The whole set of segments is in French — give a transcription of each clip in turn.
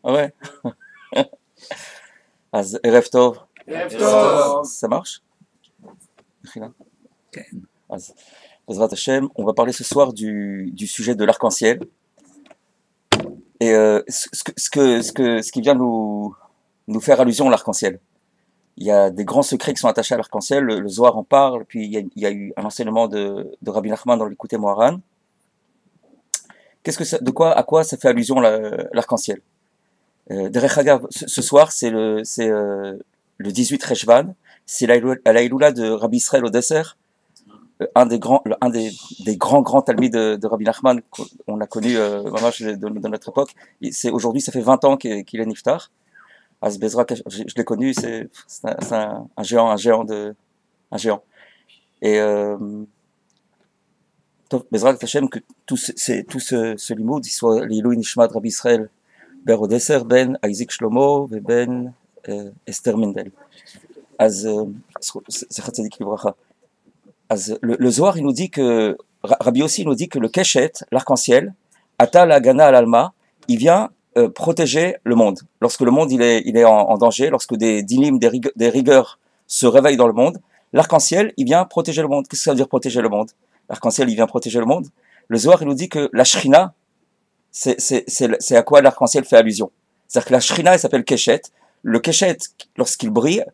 Ah ouais. אז ערב טוב. ערב טוב. Ça marche? אז בעזרת השם, on va parler ce soir du sujet de l'arc-en-ciel. Et ce qui vient nous faire allusion à l'arc-en-ciel. Il y a des grands secrets qui sont attachés à l'arc-en-ciel, le Zohar en parle, puis il y a eu un enseignement de Rabbi Nachman dans l'Écouté Moharan. À quoi ça fait allusion l'arc-en-ciel? Derech Hagav, ce soir, c'est le 18 Reshvan, c'est la Iloula de Rabbi Israël Odesser, un des grands talmids de Rabbi Nachman qu'on a connu dans notre époque. Aujourd'hui, ça fait 20 ans qu'il est niftar. Az Bezra, je l'ai connu, c'est un géant. Et Bezra Hashem, que tout ce limoud, il soit l'Ilou Nishmat Rabbi Israël ber Odesser ben Isaac Shlomo et ben Esther Mendel. Az Zechat Tzadik Livracha. Le Zohar, il nous dit que Rabbi aussi nous dit que le Keshet, l'arc-en-ciel, Ata la Gana al Alma, il vient protéger le monde. Lorsque le monde il est en danger, lorsque des dinim, des rigueurs se réveillent dans le monde, l'arc-en-ciel, il vient protéger le monde. Qu'est-ce que ça veut dire protéger le monde? L'arc-en-ciel, il vient protéger le monde. Le Zohar, il nous dit que la Shrina, c'est à quoi l'arc-en-ciel fait allusion. C'est-à-dire que la Shrina, elle s'appelle Keshet. Le Keshet, lorsqu'il brille,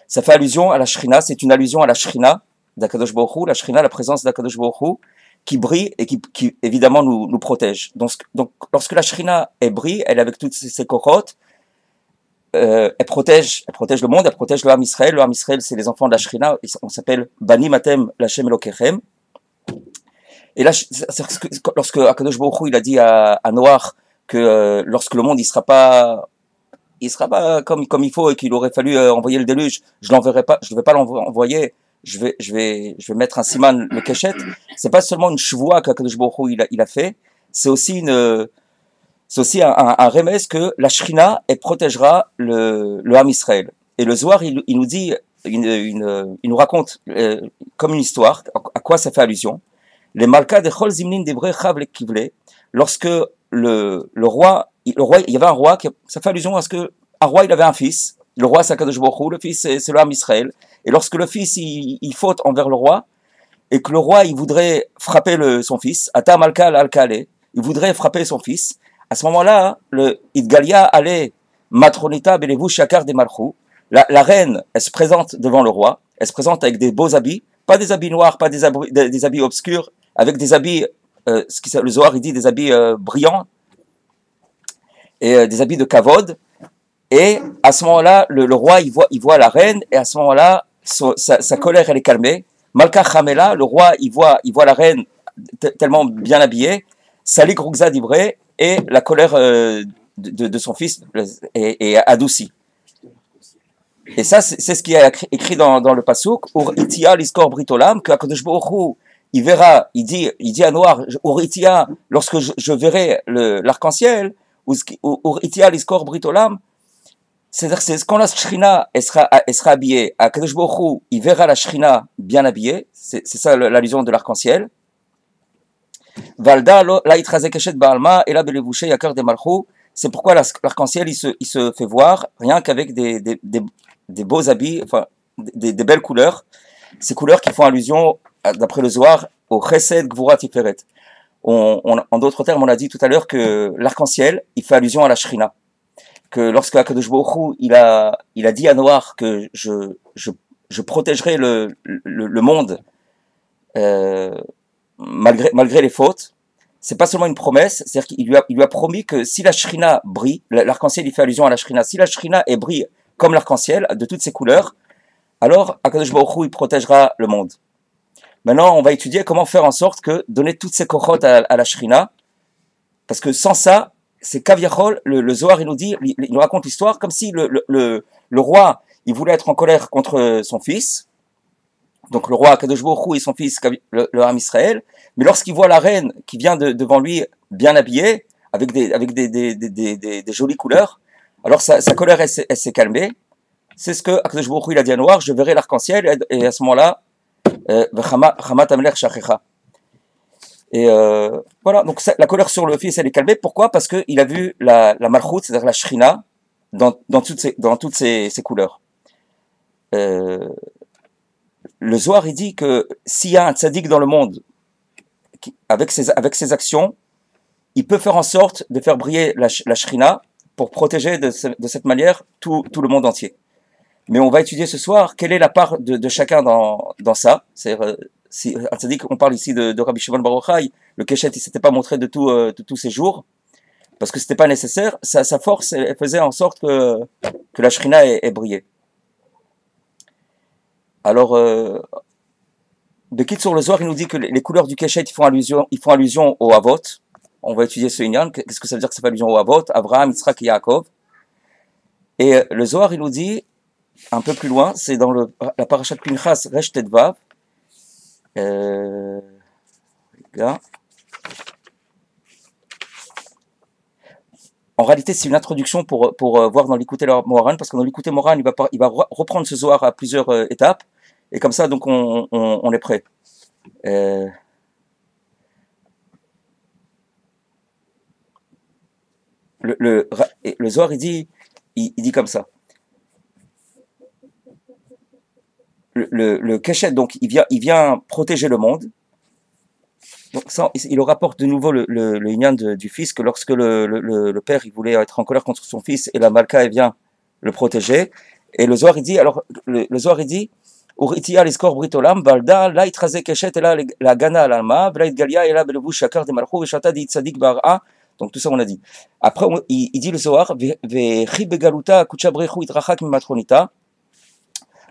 ça fait allusion à la Shrina, c'est une allusion à la Shrina d'Akadosh Baruch Hu, la Shrina, la présence d'Akadosh Baruch Hu, qui brille et qui évidemment nous protège. Donc lorsque la Shrina brille, elle avec toutes ses cocottes, elle protège le monde, elle protège le Ham Israël. Le Ham Israël, c'est les enfants de la Shrina, on s'appelle Bani Matem Lachem Elokechem. Et là, lorsque Akadosh Baruch Hu, il a dit à Noach que lorsque le monde il sera pas comme il faut et qu'il aurait fallu envoyer le déluge, je ne vais pas l'envoyer. Je vais mettre un siman le Keshet. C'est pas seulement une chevoie qu'Akadosh Baruch Hu il a fait, c'est aussi un remède que la Shrina elle protégera le Ham Israël. Et le Zohar il nous dit il nous raconte comme une histoire à quoi ça fait allusion. Les Malka de Chol Zimnin d'Hébreu Chav le Kivle, lorsque le roi il y avait un roi ça fait allusion à ce que un roi il avait un fils. Le roi c'est Akadosh Baruch Hu, le fils c'est le Ham Israël. Et lorsque le fils il faute envers le roi et que le roi il voudrait frapper son fils, Ata Malka al-Kale, il voudrait frapper son fils, à ce moment-là, le Idgalia allait Matronita Belevu Shakar de Malchou, la reine, elle se présente devant le roi, elle se présente avec des beaux habits, pas des habits noirs, pas des habits obscurs, avec des habits, le Zohar il dit des habits brillants et des habits de kavod. Et à ce moment-là, le roi il voit la reine et à ce moment-là sa colère elle est calmée. Malka Chamela, le roi il voit la reine tellement bien habillée, Salik Rukza d'Ibré, et la colère de son fils est adoucie. Et ça c'est ce qui est écrit dans le pasuk Ur Itia liskor britolam, que Akadosh Baruch Hu il verra, il dit à Noir Ur Itia, lorsque je verrai l'arc-en-ciel, Ur Itia liskor britolam. C'est-à-dire que quand la Shrina elle sera habillée, Akadosh Baruch Hu, il verra la Shrina bien habillée, c'est ça l'allusion de l'arc-en-ciel. Valda la itrazek keshet baalma et la belevouché yakar de malchou. C'est pourquoi l'arc-en-ciel il se fait voir rien qu'avec des beaux habits, enfin des belles couleurs. Ces couleurs qui font allusion, d'après le Zohar, au Chesed Gvura Tiferet. En d'autres termes, on a dit tout à l'heure que l'arc-en-ciel il fait allusion à la Shrina. Que lorsque Akadosh Baruch Hu, il a dit à Noach que je protégerai le monde malgré les fautes, c'est pas seulement une promesse, c'est-à-dire qu'il lui a promis que si la Shrina brille, l'arc-en-ciel il fait allusion à la Shrina, si la Shrina brille comme l'arc-en-ciel de toutes ses couleurs, alors Akadosh Baruch Hu il protégera le monde. Maintenant, on va étudier comment faire en sorte que donner toutes ces kochot à la Shrina, parce que sans ça, c'est Kaviachol, le Zohar il nous raconte l'histoire comme si le roi il voulait être en colère contre son fils, donc le roi Akadosh Baruch Hu et son fils le Ham Israël, mais lorsqu'il voit la reine qui vient devant lui bien habillée avec des jolies couleurs, alors sa colère elle s'est calmée. C'est ce que Akadosh Baruch Hu il a dit à Noir, je verrai l'arc-en-ciel et à ce moment-là Chamat Amelech Shachecha. Et voilà, donc la colère sur le fils, elle est calmée. Pourquoi? Parce qu'il a vu la malchoute, c'est-à-dire la shrina, dans toutes ses couleurs. Euh, le Zohar, il dit que s'il y a un tzaddik dans le monde, avec ses actions, il peut faire en sorte de faire briller la shrina pour protéger de cette manière tout le monde entier. Mais on va étudier ce soir quelle est la part de chacun dans ça. C'est-à-dire, si, on parle ici de Rabbi Shimon Bar Yochai, le Keshet il s'était pas montré de tous ses jours parce que c'était pas nécessaire. Sa force elle faisait en sorte que la Shrina ait brillé. Alors, de Kit sur le Zohar, il nous dit que les couleurs du Keshet ils font allusion au Havot. On va étudier ce Inyan. Qu'est-ce que ça veut dire que ça fait allusion au Havot? Abraham, Yitzhak et Yaakov. Et le Zohar, il nous dit un peu plus loin, c'est dans la parasha de Pinchas, Resh Tedvav. En réalité, c'est une introduction pour voir dans l'écouter Moran, parce que dans l'écouter Moran, il va reprendre ce Zohar à plusieurs étapes, et comme ça, donc, on est prêt. Le Zohar, il dit comme ça. Le Keshet, donc, il vient protéger le monde. Donc ça, il rapporte de nouveau le Inyan du fils, que lorsque le père il voulait être en colère contre son fils, et la Malka elle vient le protéger. Et le Zohar il dit, alors, le Zohar il dit, Uritia leskor britolam, valda, la itraze keshet, et là la gana alama, vla itgalia, et là belevu shakar de malchou, et shata di tzadik bar'a. Donc tout ça on a dit. Après, il dit le Zohar, ve chi begaluta kucha brechu itrachak mimatronita,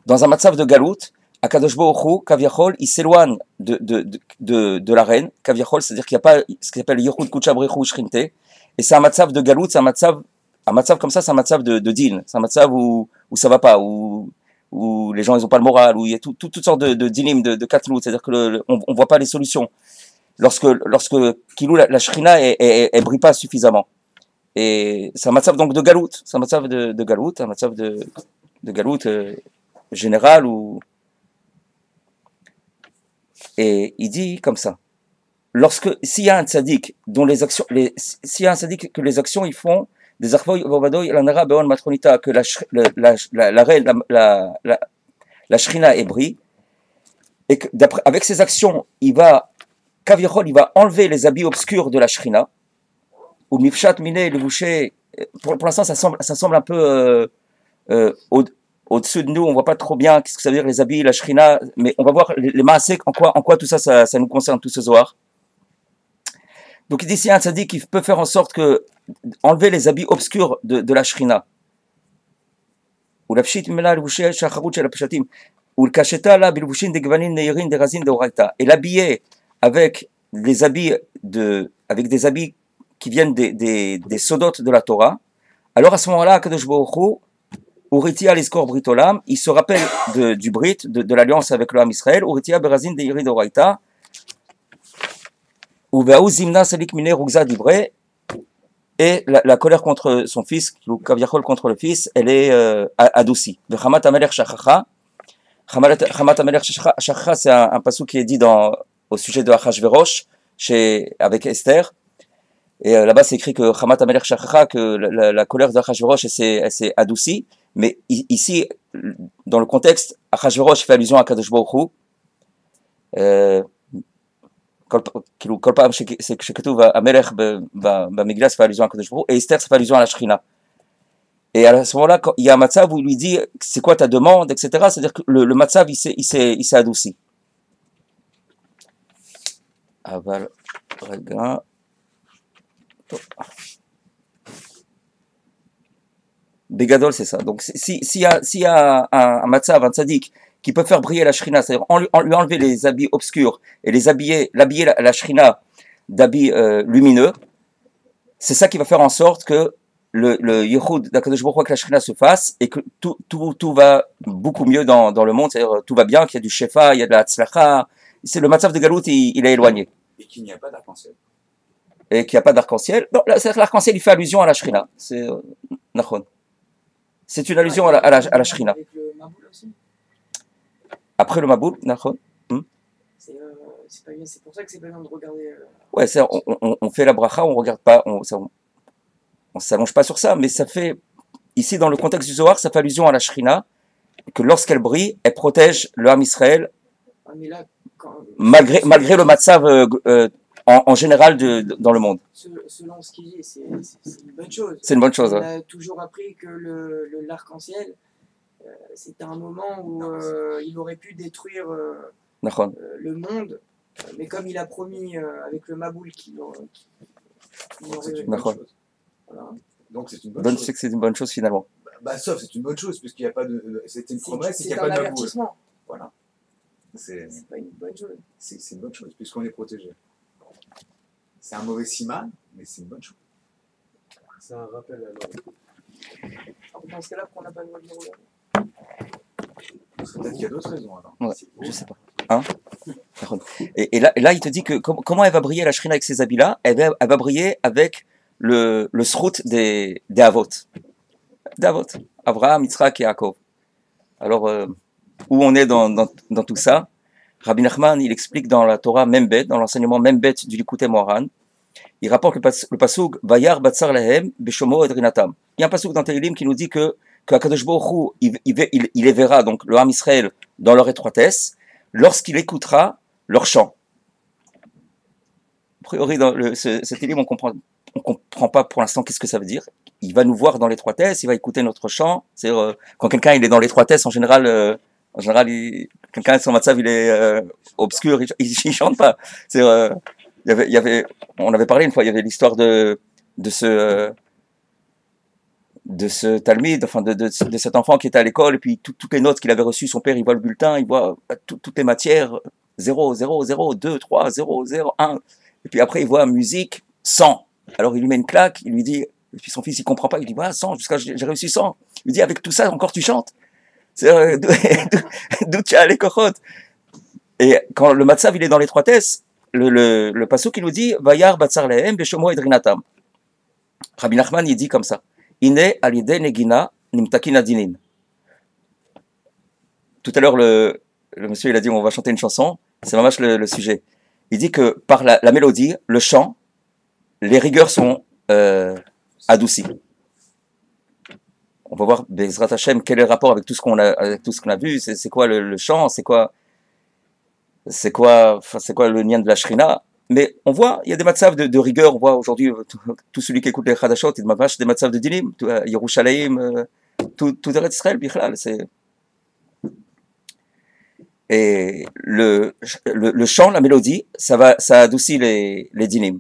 dans un matzav de galout, Akadosh Baruch Hu, Kaviachol, il s'éloigne de la reine, Kaviachol, c'est-à-dire qu'il n'y a pas ce qu'il appelle Yehud Kucha Brechu Shrinte, et c'est un matzav de galout, c'est un matzav comme ça, c'est un matzav de din, c'est un matzav où ça va pas, où les gens ils ont pas le moral, où il y a toutes sortes de dinim, de katlout, c'est-à-dire que on voit pas les solutions. Lorsque Kilou, la shrina, elle brille pas suffisamment. Et c'est un matzav donc de galout, c'est un matzav de galout, un matzav de galout général ou. Et il dit comme ça. S'il y a un tzaddik dont s'il y a un tzaddik que les actions ils font des arvoy vovadoy lanara beon matronita, que la shrina est brille, et que avec ses actions il va kavichol, il va enlever les habits obscurs de la shrina, ou mifshat miné le boucher. Pour l'instant ça semble un peu au-dessus de nous, on voit pas trop bien qu'est-ce que ça veut dire les habits, la shrina, mais on va voir les maasek, en quoi tout ça nous concerne, tout ce Zohar. Donc il dit s'il y a un tzaddik qui peut faire en sorte que enlever les habits obscurs de la shrina, ou la pshit mela l'boucher shacharut shel apshatim, ou le kacheta la bilbushin de gvanin neirin de razin de oraita, et l'habiller avec des habits qui viennent des sodotes de la Torah, alors à ce moment-là, Kadosh Baruch Hu, Uritia leskor britolam, il se rappelle du Brit, de l'alliance avec le Ham Israël, Uritia berazin de iri d'oraita, ou ve'aou zimna salik mine rugza dibre, et la colère contre son fils, ou kaviachol contre le fils, elle est adoucie. Ve'chamat amelech shachacha, chamat amelech shachacha, c'est un passou qui est dit au sujet de Achashverosh, avec Esther. Et là-bas, c'est écrit que Chamat Amelech Shachacha, que la colère d'Achashverosh s'est adoucie. Mais ici, dans le contexte, Achashverosh fait allusion à Kadosh Baruch Hu. כל פעם שכתוב המלך במגילת, ça fait allusion à Kadosh Baruch Hu, et Esther, ça fait allusion à la Shrina. Et à ce moment-là, il y a un matzav où il lui dit c'est quoi ta demande, etc. C'est-à-dire que le matzav, il s'est adouci. Aval, regarde. Bégadol, c'est ça. Donc, s'il y a un matzav, un tzaddik, qui peut faire briller la shrina, c'est-à-dire lui enlever les habits obscurs et l'habiller la shrina d'habits lumineux, c'est ça qui va faire en sorte que le Yehud d'Akadosh Baruch Hu, que la shrina se fasse, et que tout va beaucoup mieux dans le monde, c'est-à-dire tout va bien, qu'il y a du shefa, il y a de la tzlacha, c'est le matzav de Galout, il est éloigné. Et qu'il n'y a pas d'arc-en-ciel. Et qu'il n'y a pas d'arc-en-ciel. Non, c'est-à-dire l'arc-en-ciel, il fait allusion à la shrina. C'est c'est une allusion à la shrina. Avec le Maboul aussi. Après le Maboul, Nachon. C'est pas bien, c'est pour ça que c'est pas bien de regarder. Ouais, on fait la bracha, on regarde pas, on s'allonge pas sur ça, mais ça fait, ici dans le contexte du Zohar, ça fait allusion à la Shrina, que lorsqu'elle brille, elle protège le Ham Israël, Ah, mais là, quand, malgré le matzav en général dans le monde. selon ce qu'il dit, c'est une bonne chose. C'est une bonne chose. On Ouais. a toujours appris que l'arc-en-ciel, c'était un moment où il aurait pu détruire le monde, mais comme il a promis avec le Maboul qu'il aurait une bonne chose. Voilà. Donc c'est une bonne chose. C'est une bonne chose finalement. Sauf c'est une bonne chose puisqu'il n'y a pas de. C'était une promesse et qu'il n'y a pas de Maboul. Voilà. C'est pas une bonne chose. C'est une bonne chose puisqu'on est protégé. C'est un mauvais siman, mais c'est une bonne chose. C'est un rappel alors. Dans ce cas-là, pourquoi on n'a pas le droit de regarder? Peut-être qu'il y a d'autres raisons alors. Ouais, je sais pas. Hein, et là, il te dit que comment elle va briller la Shrina avec ces habits-là. Elle va briller avec le srout des Avot. Des Avot. Abraham, Yitzhak et Yaakov. Alors, où on est dans tout ça? Rabbi Nachman, il explique dans la Torah Membet, dans l'enseignement Membet du Likutei Moharan, il rapporte le pasuk Vayar Batsar Lahem Beshomo Edrinatam. Il y a un pasuk dans Tehillim qui nous dit que Akadosh Baruch Hu, il les verra, donc le Ham Israël, dans leur étroitesse, lorsqu'il écoutera leur chant. A priori, dans cet Tehillim, on comprend pas pour l'instant qu'est-ce que ça veut dire. Il va nous voir dans l'étroitesse, il va écouter notre chant. C'est-à-dire, quand quelqu'un il est dans l'étroitesse, en général, quelqu'un son matzav il est obscur, il chante pas. C'est on avait parlé une fois, il y avait l'histoire de ce talmid, enfin de cet enfant qui était à l'école et puis toutes les notes qu'il avait reçues, son père il voit le bulletin, il voit toutes les matières 0 0 0 2 3 0 0 1 et puis après il voit musique 100. Alors il lui met une claque, il lui dit, et puis son fils il comprend pas, il dit 100 jusqu'à j'ai réussi 100. Il lui dit avec tout ça encore tu chantes. C'est d'où tu as les cochotes. Et quand le matzav il est dans l'étroitesse, le pasuk qui nous dit Vayar batzar lehem beshomo edrinatam. Rabbi Nachman il dit comme ça. Ine alide negina nimtakin adinin. Tout à l'heure le monsieur il a dit on va chanter une chanson. C'est vraiment le sujet. Il dit que par la mélodie, le chant, les rigueurs sont adoucies. On va voir Bezrat Hashem quel est le rapport avec tout ce qu'on a vu. C'est quoi le chant, c'est quoi le lien de la Shrina. Mais on voit, il y a des matzav de rigueur. On voit aujourd'hui tout celui qui écoute les Chadashot, il m'a vache des matzav de dinim, Yerushalayim, tout Eretz Israël, Bichlal. Et le chant, la mélodie, ça adoucit les dinim.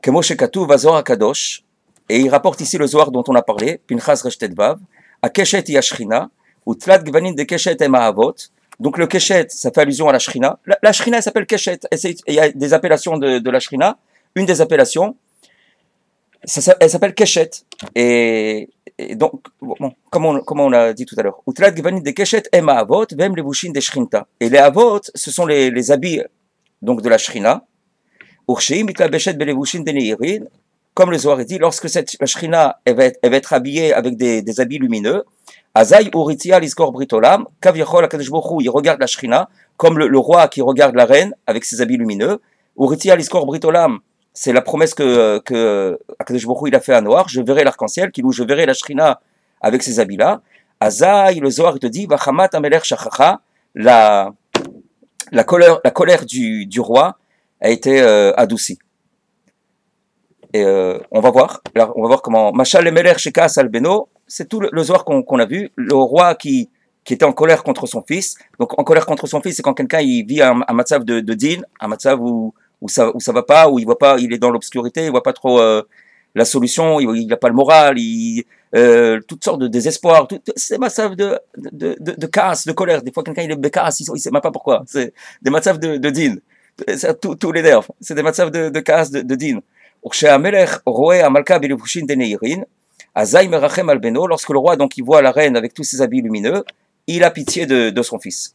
Kemo shekatu vazor akadosh. Et il rapporte ici le Zohar dont on a parlé, Pinchas Reshtet Vav, à Keshet Yashrina, ou Tlat Gvanin de Keshet Emahavot. Donc le Keshet, ça fait allusion à la Shrina. La Shrina, elle s'appelle Keshet. Il y a des appellations de la Shrina. Une des appellations, elle s'appelle Keshet. Et donc, bon, comme on l'a dit tout à l'heure, ou Tlat Gvanin de Keshet Emahavot, Vem Levushin de Shrinta. Et les Avot, ce sont les habits donc, de la Shrina. Ursheim Mitlabeshet Belevushin de Neirin. Comme le Zohar dit, lorsque la Shrina elle va être habillée avec des habits lumineux, Azaï Uritia Liskor Britolam, Kaviachol Akadosh Baruch Hu, il regarde la Shrina, comme le roi qui regarde la reine avec ses habits lumineux. Uritia Liskor Britolam, c'est la promesse que Akadosh Baruch Hu il a fait à Noir, je verrai l'arc-en-ciel, je verrai la Shrina avec ces habits-là. Azaï, le Zohar il te dit, Vachamat Ameler Shachacha, la colère du roi a été adoucie. Et on va voir comment Machal Emeler Shekas Albeno, c'est tout le Zohar qu'on a vu, le roi qui était en colère contre son fils. Donc en colère contre son fils, c'est quand quelqu'un il vit un matzav de din, un matzav où ça va pas, où il voit pas, il est dans l'obscurité, il voit pas trop la solution, il n'a pas le moral, toutes sortes de désespoir, c'est des matzav de casse, de colère. Des fois quelqu'un il est bécasse, il sait même pas pourquoi. C'est des matzav de din, tous les nerfs. C'est des matzav de casse, de din. Lorsque le roi donc il voit la reine avec tous ses habits lumineux, il a pitié de son fils.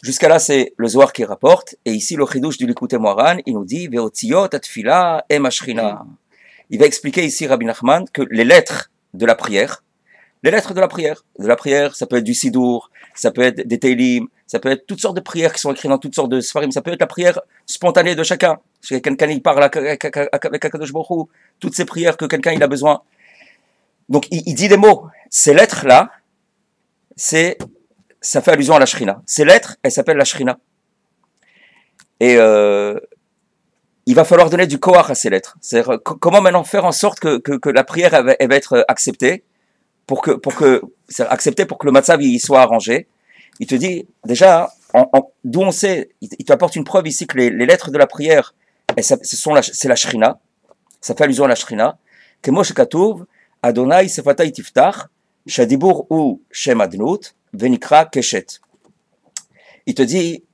Jusqu'à là c'est le Zohar qui rapporte, et ici le Chidouche du Likutei Moharan, il nous dit Veotiot atfila em ashrina. Il va expliquer ici Rabbi Nachman que les lettres de la prière, les lettres de la prière. De la prière, ça peut être du Sidour, ça peut être des Teilim, ça peut être toutes sortes de prières qui sont écrites dans toutes sortes de Sfarim, ça peut être la prière spontanée de chacun. Si quelqu'un il parle avec Akadosh Baruch Hu, toutes ces prières que quelqu'un il a besoin. Donc il dit des mots. Ces lettres-là, ça fait allusion à la Shrina. Ces lettres, elles s'appellent la Shrina. Et il va falloir donner du koach à ces lettres. C'est-à-dire comment maintenant faire en sorte que la prière elle va être acceptée pour que le matzav il soit arrangé. Il te dit déjà d'où on sait, il t'apporte une preuve ici que les lettres de la prière c'est la Shrina. Ça fait allusion à la Shrina. Que Moshe Katuv Adonai Sefatay Tiftach Shadibur ou Shem Adnut Venikra Keshet. Il te dit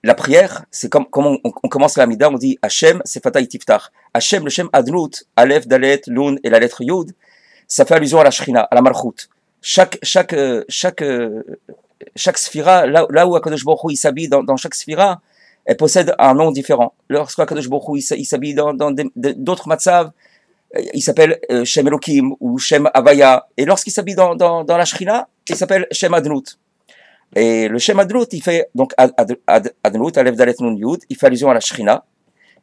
la prière, c'est comme on commence la Mida, on dit Hashem Sefatay Tiftach. Hashem, le Shem Adnut, Aleph, Dalet, Lun et la lettre Yud, ça fait allusion à la Shrina, à la Malchut. Chaque sphira, là où Akadosh Baruch Hu il s'habille dans chaque sphira, elle possède un nom différent. Lorsque Akadosh Baruch Hu il s'habille dans d'autres matzav, il s'appelle Shem Elokim ou Shem Havaya. Et lorsqu'il s'habille dans la Shrina, il s'appelle Shem Adnut. Et le Shem Adnut, il fait donc Adnut, Aleph Dalet Nun Yud, il fait allusion à la Shrina,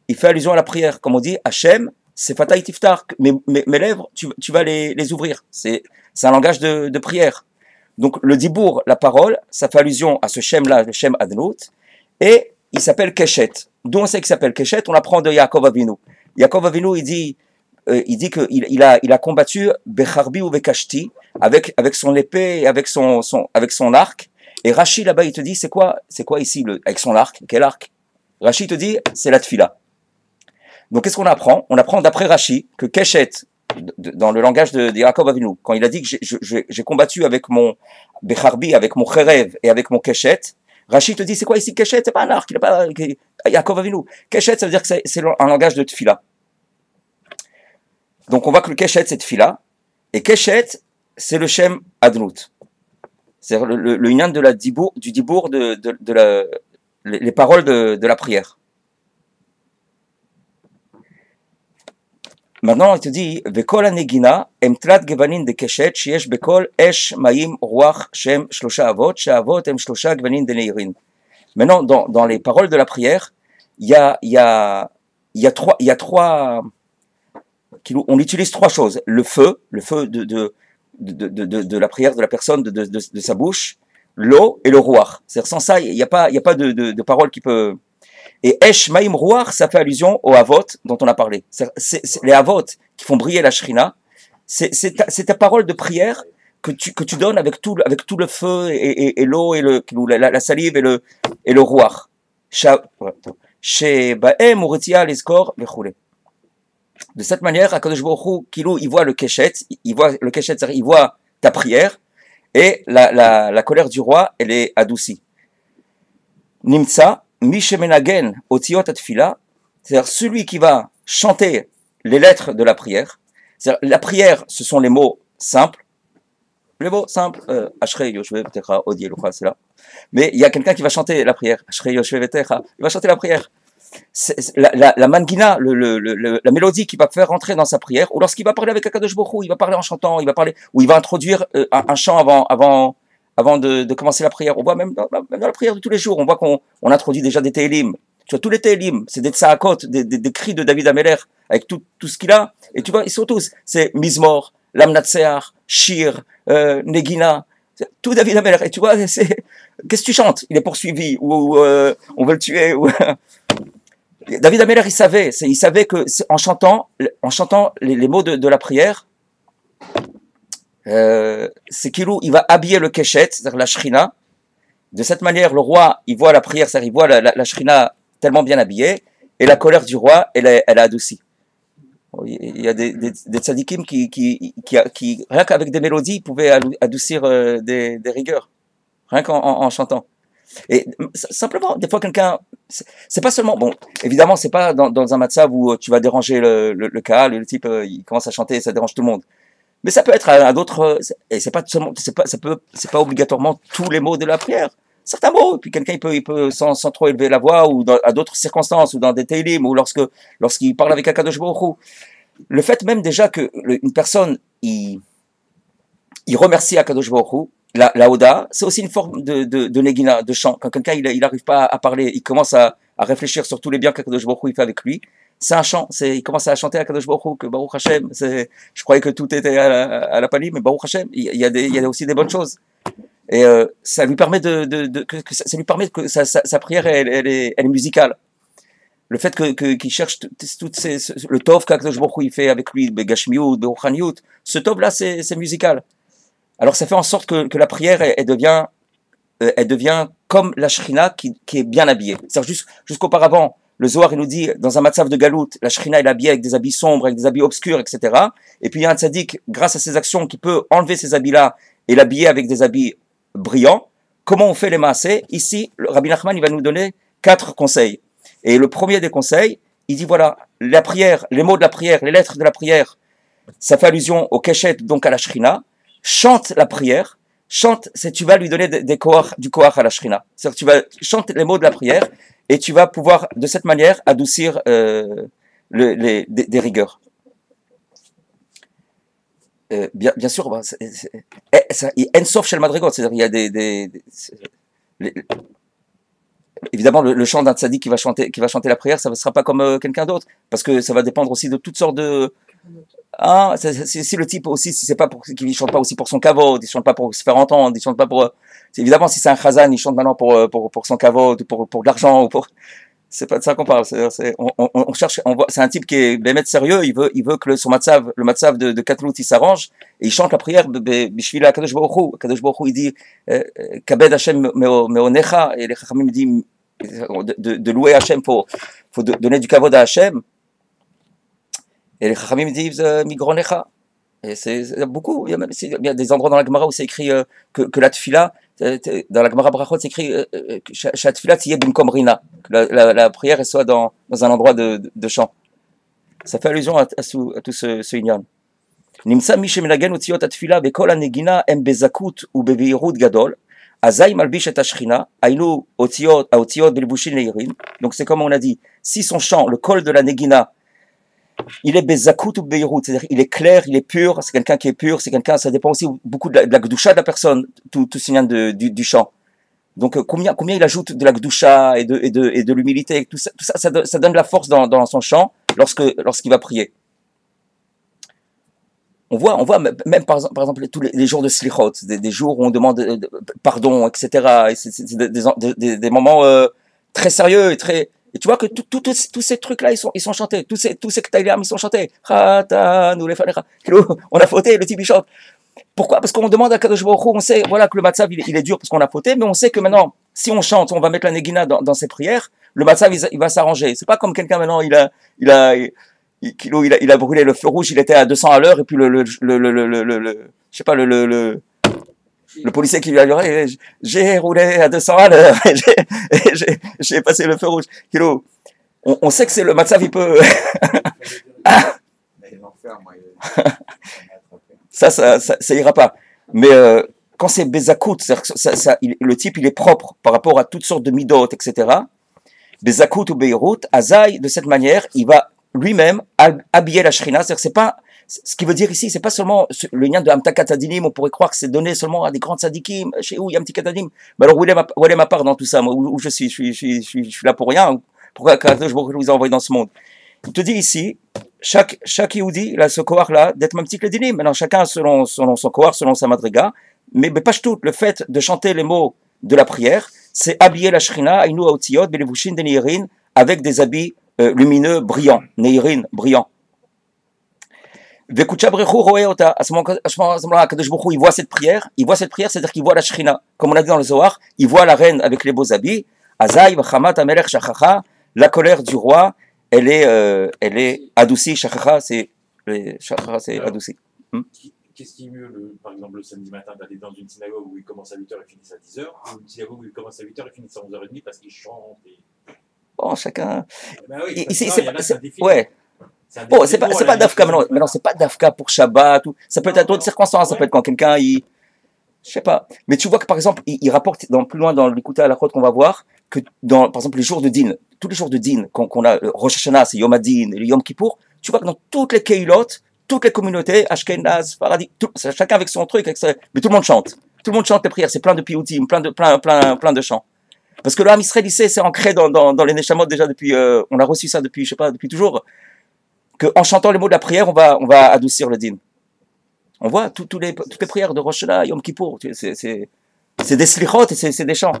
il fait allusion à la prière, comme on dit, Hashem, c'est Fatay Tiftar, mes lèvres, tu vas les ouvrir. C'est un langage de prière. Donc le dibour, la parole, ça fait allusion à ce Shem-là, le Shem Adnut, et il s'appelle Keshet. D'où on sait qu'il s'appelle Keshet, on apprend de Yaakov Avinu. Yaakov Avinu, il dit qu'il a combattu Becharbi ou Bekashti avec son épée et avec son arc. Et Rashi là-bas, il te dit, c'est quoi ici avec son arc? Quel arc? Rashi te dit, c'est la tfila. Donc qu'est-ce qu'on apprend? On apprend d'après Rashi que Keshet, dans le langage de Yaakov Avinu, quand il a dit que j'ai combattu avec mon Becharbi, avec mon Cherev et avec mon Keshet, Rashi te dit, c'est quoi ici Keshet? C'est pas un arc, il n'a pas Yaakov Avinu. Keshet, ça veut dire que c'est un langage de tfila. Donc on voit que le Keshet, c'est tfila, et Keshet, c'est le Shem Adnut. C'est-à-dire le inyan de du dibour les paroles de la prière. Maintenant, il te dit, Vekol anegina, emtlat gevanin de keshet, sheyesh bekol esh maim ruach shem shlosha avot, sheavot em shlosha gevanin de neirin. Maintenant, dans les paroles de la prière, il y a trois, on utilise trois choses. Le feu de la prière de la personne, de sa bouche, l'eau et le ruach. C'est-à-dire sans ça, il n'y a pas de parole qui peut. Et Esh Maim Ruach, ça fait allusion aux Avot dont on a parlé. C'est les Avot qui font briller la Shrina. C'est ta parole de prière que tu donnes avec tout le feu et l'eau et la salive et le Ruach. Shebaem Uritia Leskor Vechule. De cette manière, Akadosh Baruch Hu, il voit le Keshet, il voit ta prière et la colère du roi, elle est adoucie. Nimtsa Mishemenagen Otiot Atfila, c'est-à-dire celui qui va chanter les lettres de la prière. C'est-à-dire la prière, ce sont les mots simples. Les mots simples, Ashrei Yoshve Vetecha, Odiel, c'est là. Mais il y a quelqu'un qui va chanter la prière. Ashrei Yoshve Vetecha, il va chanter la prière. La manguina, la mélodie qui va faire rentrer dans sa prière, ou lorsqu'il va parler avec Akadosh Baruch Hu, il va parler en chantant, ou il va introduire un chant avant de commencer la prière. On voit même dans la prière de tous les jours, on voit qu'on introduit déjà des Tehillim. Tu vois, tous les Tehillim, c'est des Tsaakot, des cris de David Ameler, avec tout ce qu'il a. Et tu vois, ils sont tous. C'est Mizmor, Lamnatseach, Shir, Negina, tout David Ameler. Et tu vois, qu'est-ce que tu chantes? Il est poursuivi, ou on veut le tuer, ou... David Ameler, il savait que en chantant les mots de la prière, c'est qu'il va habiller le Keshet, c'est-à-dire la Shrina. De cette manière, le roi, il voit la prière, c'est-à-dire il voit la Shrina tellement bien habillée, et la colère du roi, elle est adoucie. Il y a des tzadikim qui rien qu'avec des mélodies, pouvaient adoucir des rigueurs, rien qu'en chantant. Et simplement, des fois, quelqu'un, c'est pas seulement, bon, évidemment, c'est pas dans un matzav où tu vas déranger le cas, le type, il commence à chanter, ça dérange tout le monde. Mais ça peut être à d'autres, et c'est pas obligatoirement tous les mots de la prière. Certains mots, et puis quelqu'un il peut sans trop élever la voix, ou à d'autres circonstances, ou dans des Teilim, ou lorsqu'il parle avec Akadosh Baruch Hu. Le fait même déjà que une personne, il il remercie Akadosh Baruch Hu. La Oda, c'est aussi une forme de Negina, de chant. Quand quelqu'un il n'arrive pas à parler, il commence à réfléchir sur tous les biens qu'Akadosh Baruch Hu il fait avec lui. C'est un chant, il commence à chanter à Akadosh Baruch Hu, que Baruch Hashem, je croyais que tout était à la pali, mais Baruch Hashem, il y a aussi des bonnes choses. Et ça lui permet ça lui permet que sa prière elle est musicale. Le fait qu'il cherche le tov qu'Akadosh Baruch Hu il fait avec lui, Gashmiut, Beruchaniyut, ce tov là c'est musical. Alors ça fait en sorte que la prière elle devient comme la Shrina qui est bien habillée. C'est-à-dire jusqu'auparavant, le Zohar il nous dit dans un matzav de galout, la Shrina elle est habillée avec des habits sombres, avec des habits obscurs, etc. Et puis il y a un tzaddik, grâce à ses actions, qui peut enlever ces habits-là et l'habiller avec des habits brillants. Comment on fait les maaseh? Ici, le Rabbi Nachman il va nous donner 4 conseils. Et le premier des conseils, il dit voilà, la prière, les mots de la prière, les lettres de la prière, ça fait allusion au keshet, donc à la Shrina. Chante la prière, tu vas lui donner du koach à la Shrina. C'est-à-dire tu vas chanter les mots de la prière et tu vas pouvoir de cette manière adoucir des rigueurs. Bien sûr, sauf chez le Madrigot, c'est-à-dire il y a évidemment le chant d'un tzaddik qui va chanter la prière, ça ne sera pas comme quelqu'un d'autre, parce que ça va dépendre aussi de toutes sortes de si le type aussi, si c'est pas qu'il chante pas aussi pour son kavod, il chante pas pour se faire entendre, il chante pas pour évidemment si c'est un chazan, il chante maintenant pour son kavod, pour de l'argent ou pour c'est pas de ça qu'on parle, on cherche, c'est un type qui est bémet sérieux, il veut que le matzav de Katlout il s'arrange et il chante la prière bishvila Kadosh Baruch Hu. Kadosh Baruch Hu il dit kabed Hashem meonecha, et les chachamim dit de louer Hashem, faut donner du kavod à Hashem. Et les Chachamim disent Migronecha. Et c'est beaucoup. Il y a des endroits dans la Gemara où c'est écrit que la tfila, dans la Gemara Brachot, c'est écrit la tfila tiye bimkom rina, que la prière soit dans un endroit de chant. Ça fait allusion à tout ce inyan. Nimsa mi shemenagen utziot atfila bekol hanegina em bezakut ou beveirut gadol. Azay malbish et ashchina, ainu otziot belibushin leirin. Donc c'est comme on a dit, si son chant, le col de la negina, il est bezakut ou beirut, c'est-à-dire il est clair, il est pur, c'est quelqu'un qui est pur, c'est quelqu'un, ça dépend aussi beaucoup de la gdusha de la personne, tout signe du chant. Donc combien il ajoute de la gdusha et de l'humilité, tout ça donne de la force dans son chant lorsqu'il va prier. On voit même par exemple tous les jours de slichot, des jours où on demande pardon, etc. Et c'est des moments très sérieux et tu vois que tous ces trucs-là, ils sont chantés. Tous ces ktayliam, ils sont chantés. On a fauté, le type il chante. Pourquoi? Parce qu'on demande à Kadosh Baruch Hu, on sait voilà, que le matzav il est dur parce qu'on a fauté, mais on sait que maintenant, si on chante, on va mettre la negina dans ses prières, le matzav il va s'arranger. C'est pas comme quelqu'un maintenant, il a brûlé le feu rouge, il était à 200 à l'heure, et puis je sais pas, le policier qui lui a dit j'ai roulé à 200 à l'heure et j'ai passé le feu rouge. On sait que c'est le matzav, il peut. ça ira pas. Mais quand c'est bezakut, le type il est propre par rapport à toutes sortes de midot, etc. Bezakut ou beirut, azaï, de cette manière, il va lui-même habiller la shrina. C'est-à-dire c'est pas. Ce qui veut dire ici, c'est pas seulement le lien de Hamta Katadinim, on pourrait croire que c'est donné seulement à des grands tzadikim, chez où il y a un petit Katadim. Mais alors, où est ma part dans tout ça, moi, où je suis là pour rien? Pourquoi Kadosh Baruch Hu vous a envoyé dans ce monde? Il te dit ici, chaque Yehudi, il a ce kohar là, d'être un petit Kledinim. Maintenant, chacun selon son kohar, selon sa madriga. Mais pas tout, le fait de chanter les mots de la prière, c'est habiller la shrina, ainu aotziot, belevushin de neirin, avec des habits lumineux, brillants, neirin, brillants. Vekucha brechu roeota. À ce moment-là, Kadosh Baruch Hu, il voit cette prière, c'est-à-dire qu'il voit la Shrina. Comme on a dit dans le Zohar, il voit la reine avec les beaux habits. Azaï v'chamat amelech shachacha. La colère du roi, elle est adoucie. Shachacha, c'est adouci. Qu'est-ce qui est mieux, par exemple, le samedi matin, d'aller dans une synagogue où il commence à 8h et finit à 10h, ou une synagogue où il commence à 8h et finit à 11h30 parce qu'il chante Bon, chacun. Ben oui, ici, ouais. Bon, c'est pas d'Afka, mais non, c'est pas d'Afka pour Shabbat, ça peut être à d'autres circonstances, ça peut être quand quelqu'un, je sais pas. Mais tu vois que par exemple, il rapporte plus loin dans l'écoute à la côte qu'on va voir, que par exemple, les jours de Din, tous les jours de Din, qu'on a, Rosh Hashanah, c'est Yom Adin, et le Yom Kippour, tu vois que dans toutes les Keilot, toutes les communautés, Ashkenaz, Faradi, chacun avec son truc, mais tout le monde chante. Tout le monde chante les prières, c'est plein de piyutim, plein de chants. Parce que l'Am Israël, c'est ancré dans les Neshamot déjà depuis, on a reçu ça depuis, je sais pas, depuis toujours, qu'en chantant les mots de la prière, on va adoucir le din. On voit toutes les prières de Rosh Hashanah, Yom Kippour, c'est des slichot et c'est des chants.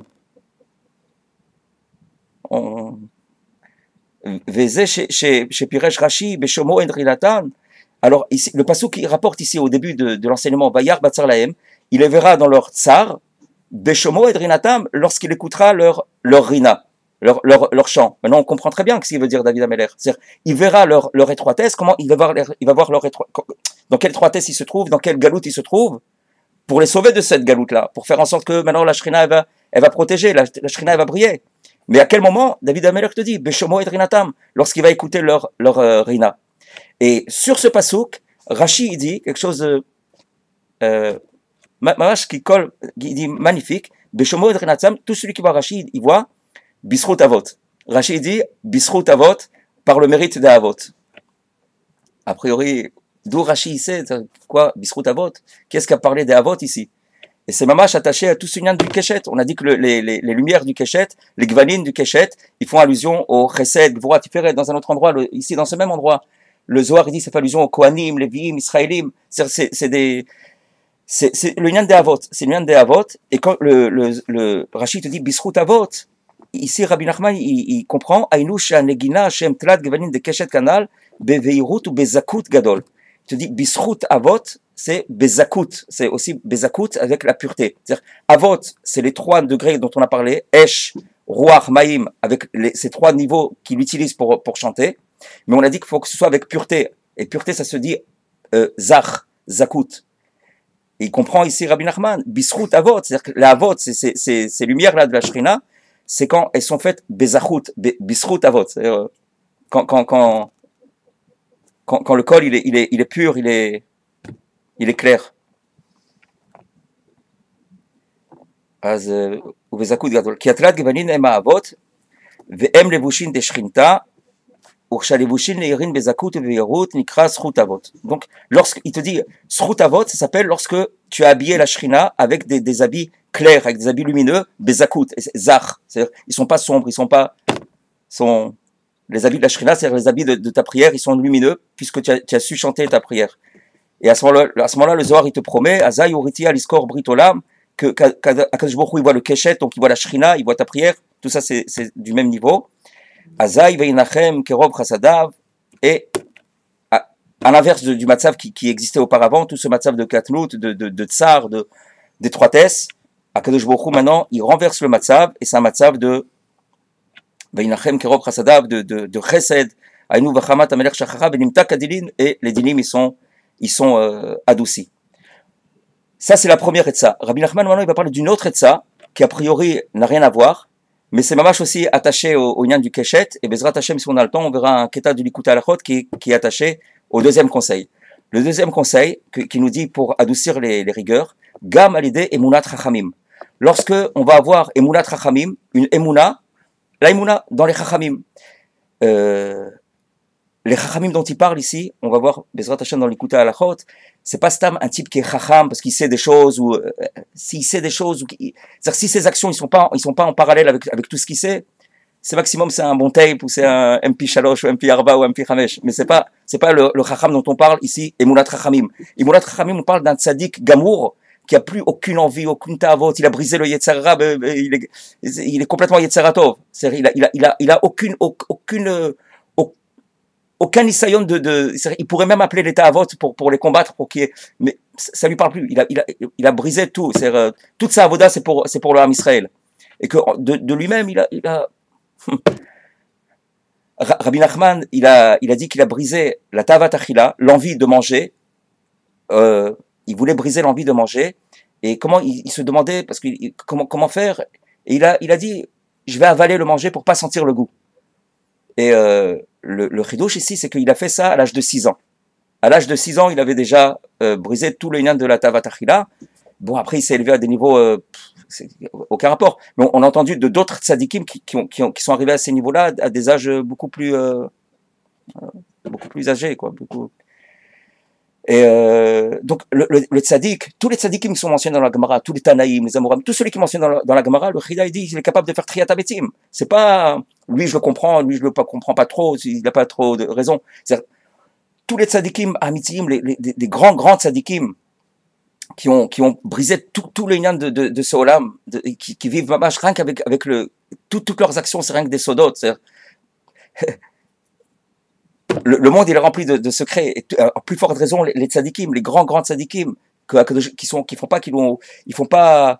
Chez Piresh Rashi, Beshomo Endrilatan. Alors, ici, le pasuk qui rapporte ici au début de l'enseignement, Bayar Batzar Lahem, il les verra dans leur tsar, Beshomo Edrinatam, lorsqu'il écoutera leur rina, leur chant. Maintenant, on comprend très bien ce qu'il veut dire David Ameller. C'est-à-dire, il verra leur étroitesse, comment il va voir leur dans quelle étroitesse ils se trouvent, dans quelle galoute ils se trouvent, pour les sauver de cette galoute-là, pour faire en sorte que maintenant la Shrina, elle va protéger, la Shrina, elle va briller. Mais à quel moment, David Ameller te dit, Beshomo Edrinatam, lorsqu'il va écouter leur rina. Et sur ce pasuk, Rashi, il dit quelque chose qui colle, il dit magnifique, Beshomo Edrinatam, tout celui qui voit Rashi, il voit Bisrout Avot. Rashi dit Bisrout Avot par le mérite des Avot. A priori, d'où Rashi sait quoi Bisrout Avot? Qu'est-ce qu'a parlé des Avot ici? Et c'est mamash attaché à tout ce lien du Keshet. On a dit que les lumières du Keshet, les Gvanin du Keshet, ils font allusion au Chesed, Gvura, Tiferet, dans un autre endroit, ici dans ce même endroit. Le Zohar, il dit, ça fait allusion aux Kohanim, Léviim, Israélim. C'est le lien des Avot. C'est le lien des Avot. Et quand le Rashi te dit Bisrout Avot, ici Rabbi Nachman, il comprend Aïnouch Negina, Shem Tlat, Gvanin de Keshet Kanal, Beveirut ou Bezakut Gadol. Il te dit Bisrout Avot, c'est Bezakut. C'est aussi Bezakut avec la pureté. C'est-à-dire, Avot, c'est les 3 degrés dont on a parlé, Esh, Ruach, Maïm, avec ces 3 niveaux qu'il utilise pour chanter. Mais on a dit qu'il faut que ce soit avec pureté. Et pureté, ça se dit Zach, Zakut. Et il comprend ici Rabbi Nachman, Bisrout Avot, c'est-à-dire que la Avot, ces lumières-là de la Shrina, c'est quand elles sont faites Bezachut, Bisrout Avot. C'est-à-dire, quand le col il est pur, il est clair. אז ובזכות גדול. כי התלת גוונים הם האבות, והם לבושים דשכינתה, וכשהלבושים נעירים בזכות ובבהירות, נקרא זכות אבות. Donc, lorsqu'il te dit זכות אבות, ça s'appelle lorsque tu as habillé la shrina avec des habits clairs, avec des habits lumineux, bezakut, zach. C'est-à-dire, ils sont pas sombres, les habits de la shrina, c'est-à-dire les habits de ta prière, ils sont lumineux, puisque tu as su chanter ta prière. Et à ce moment-là, le Zohar, il te promet, Azaï Uriti Aliskor Britolam, que Akadosh Baruch Hu, il voit le Keshet, donc il voit la Shrina, il voit ta prière, tout ça c'est du même niveau. Azaï Veinachem Kerob Chasadav, et à l'inverse du matzav qui existait auparavant, tout ce matzav de Katnout, de Tsar, d'étroitesse, Akadosh Baruch Hu, maintenant, il renverse le matzav, et c'est un matzav de Veinachem Kerob Chasadav, de Chesed, Aïnou Vachamat Amelech Shachara, Benimta Kadilin, et les dinim, ils sont adoucis. Ça, c'est la première etza. Rabbi Nachman, maintenant, il va parler d'une autre etza, qui a priori n'a rien à voir, mais c'est mamash aussi attaché au lien du Keshet, et Bezrat Hashem, si on a le temps, on verra un Keta du Likuta Alachot qui est attaché au deuxième conseil. Le deuxième conseil, qui nous dit pour adoucir les rigueurs, Gam alidé emunat chachamim. Lorsque on va avoir emunat chachamim, une emuna, la emuna dans les chachamim. Les chachamim dont il parle ici, on va voir Bezrat Hashem dans l'Ikuta Alachot, c'est pas stam un type qui est chacham parce qu'il sait des choses, ou s'il sait des choses, c'est-à-dire si ses actions ils sont pas en parallèle avec tout ce qu'il sait, c'est maximum c'est un bon tape, ou c'est un MP3 ou MP4 ou MP5, mais c'est pas le chacham dont on parle ici, Emunat chachamim. Emunat chachamim, on parle d'un tzaddik gamour, qui a plus aucune envie, aucune ta'avot, il a brisé le Yetzer Hara, il est complètement Yetzer Hatov. C'est-à-dire, il a aucun nisayon il pourrait même appeler les ta'avot pour les combattre, mais ça lui parle plus. Il a brisé tout. Toute sa avoda, c'est pour le Ham Israël. Et que de lui-même, il a Rabbi Nachman, il a dit qu'il a brisé la tavat achila, l'envie de manger. Il voulait briser l'envie de manger. Et comment il se demandait, parce que comment faire? Et il a dit, je vais avaler le manger pour pas sentir le goût. Et le chidouche ici, c'est qu'il a fait ça à l'âge de 6 ans. À l'âge de 6 ans, il avait déjà brisé tout le lien de la tavat achila. Bon, après, il s'est élevé à des niveaux, aucun rapport. Mais on a entendu de d'autres tzadikim qui sont arrivés à ces niveaux-là à des âges beaucoup plus âgés, quoi. Et donc, le tzaddik, tous les tzaddikim qui sont mentionnés dans la Gemara, tous les Tanaïm, les Amoram, tous ceux qui sont mentionnés dans la Gemara, le Chida, il dit qu'il est capable de faire Triyat Abetim. C'est pas, lui je le comprends, lui je le comprends pas trop, il n'a pas trop de raison. Tous les tzaddikim amitim, des grands tzaddikim, qui ont brisé tous les liens de ce olam, qui vivent rien qu'avec toutes leurs actions, c'est rien que des sodot. Le monde il est rempli de secrets, et à plus forte raison les tzadikim, les grands tzadikim qui font pas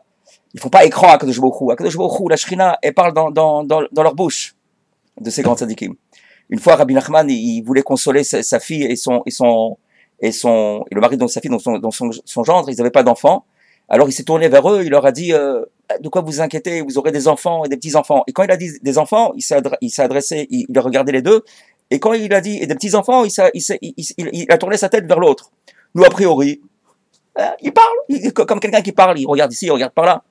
écran à Kadosh Baruch Hu. Kadosh Baruch Hu, la Shrina, elle parle dans leur bouche de ces grands tzadikim. Une fois Rabbi Nachman il voulait consoler sa fille et le mari de sa fille, donc son gendre, ils n'avaient pas d'enfants. Alors il s'est tourné vers eux, il leur a dit de quoi vous inquiétez, vous aurez des enfants et des petits enfants. Et quand il a dit des enfants, il s'est adressé, il a regardé les deux. Et quand il a dit et des petits enfants, il a tourné sa tête vers l'autre. Nous a priori, il parle comme quelqu'un qui parle, il regarde ici, il regarde par là.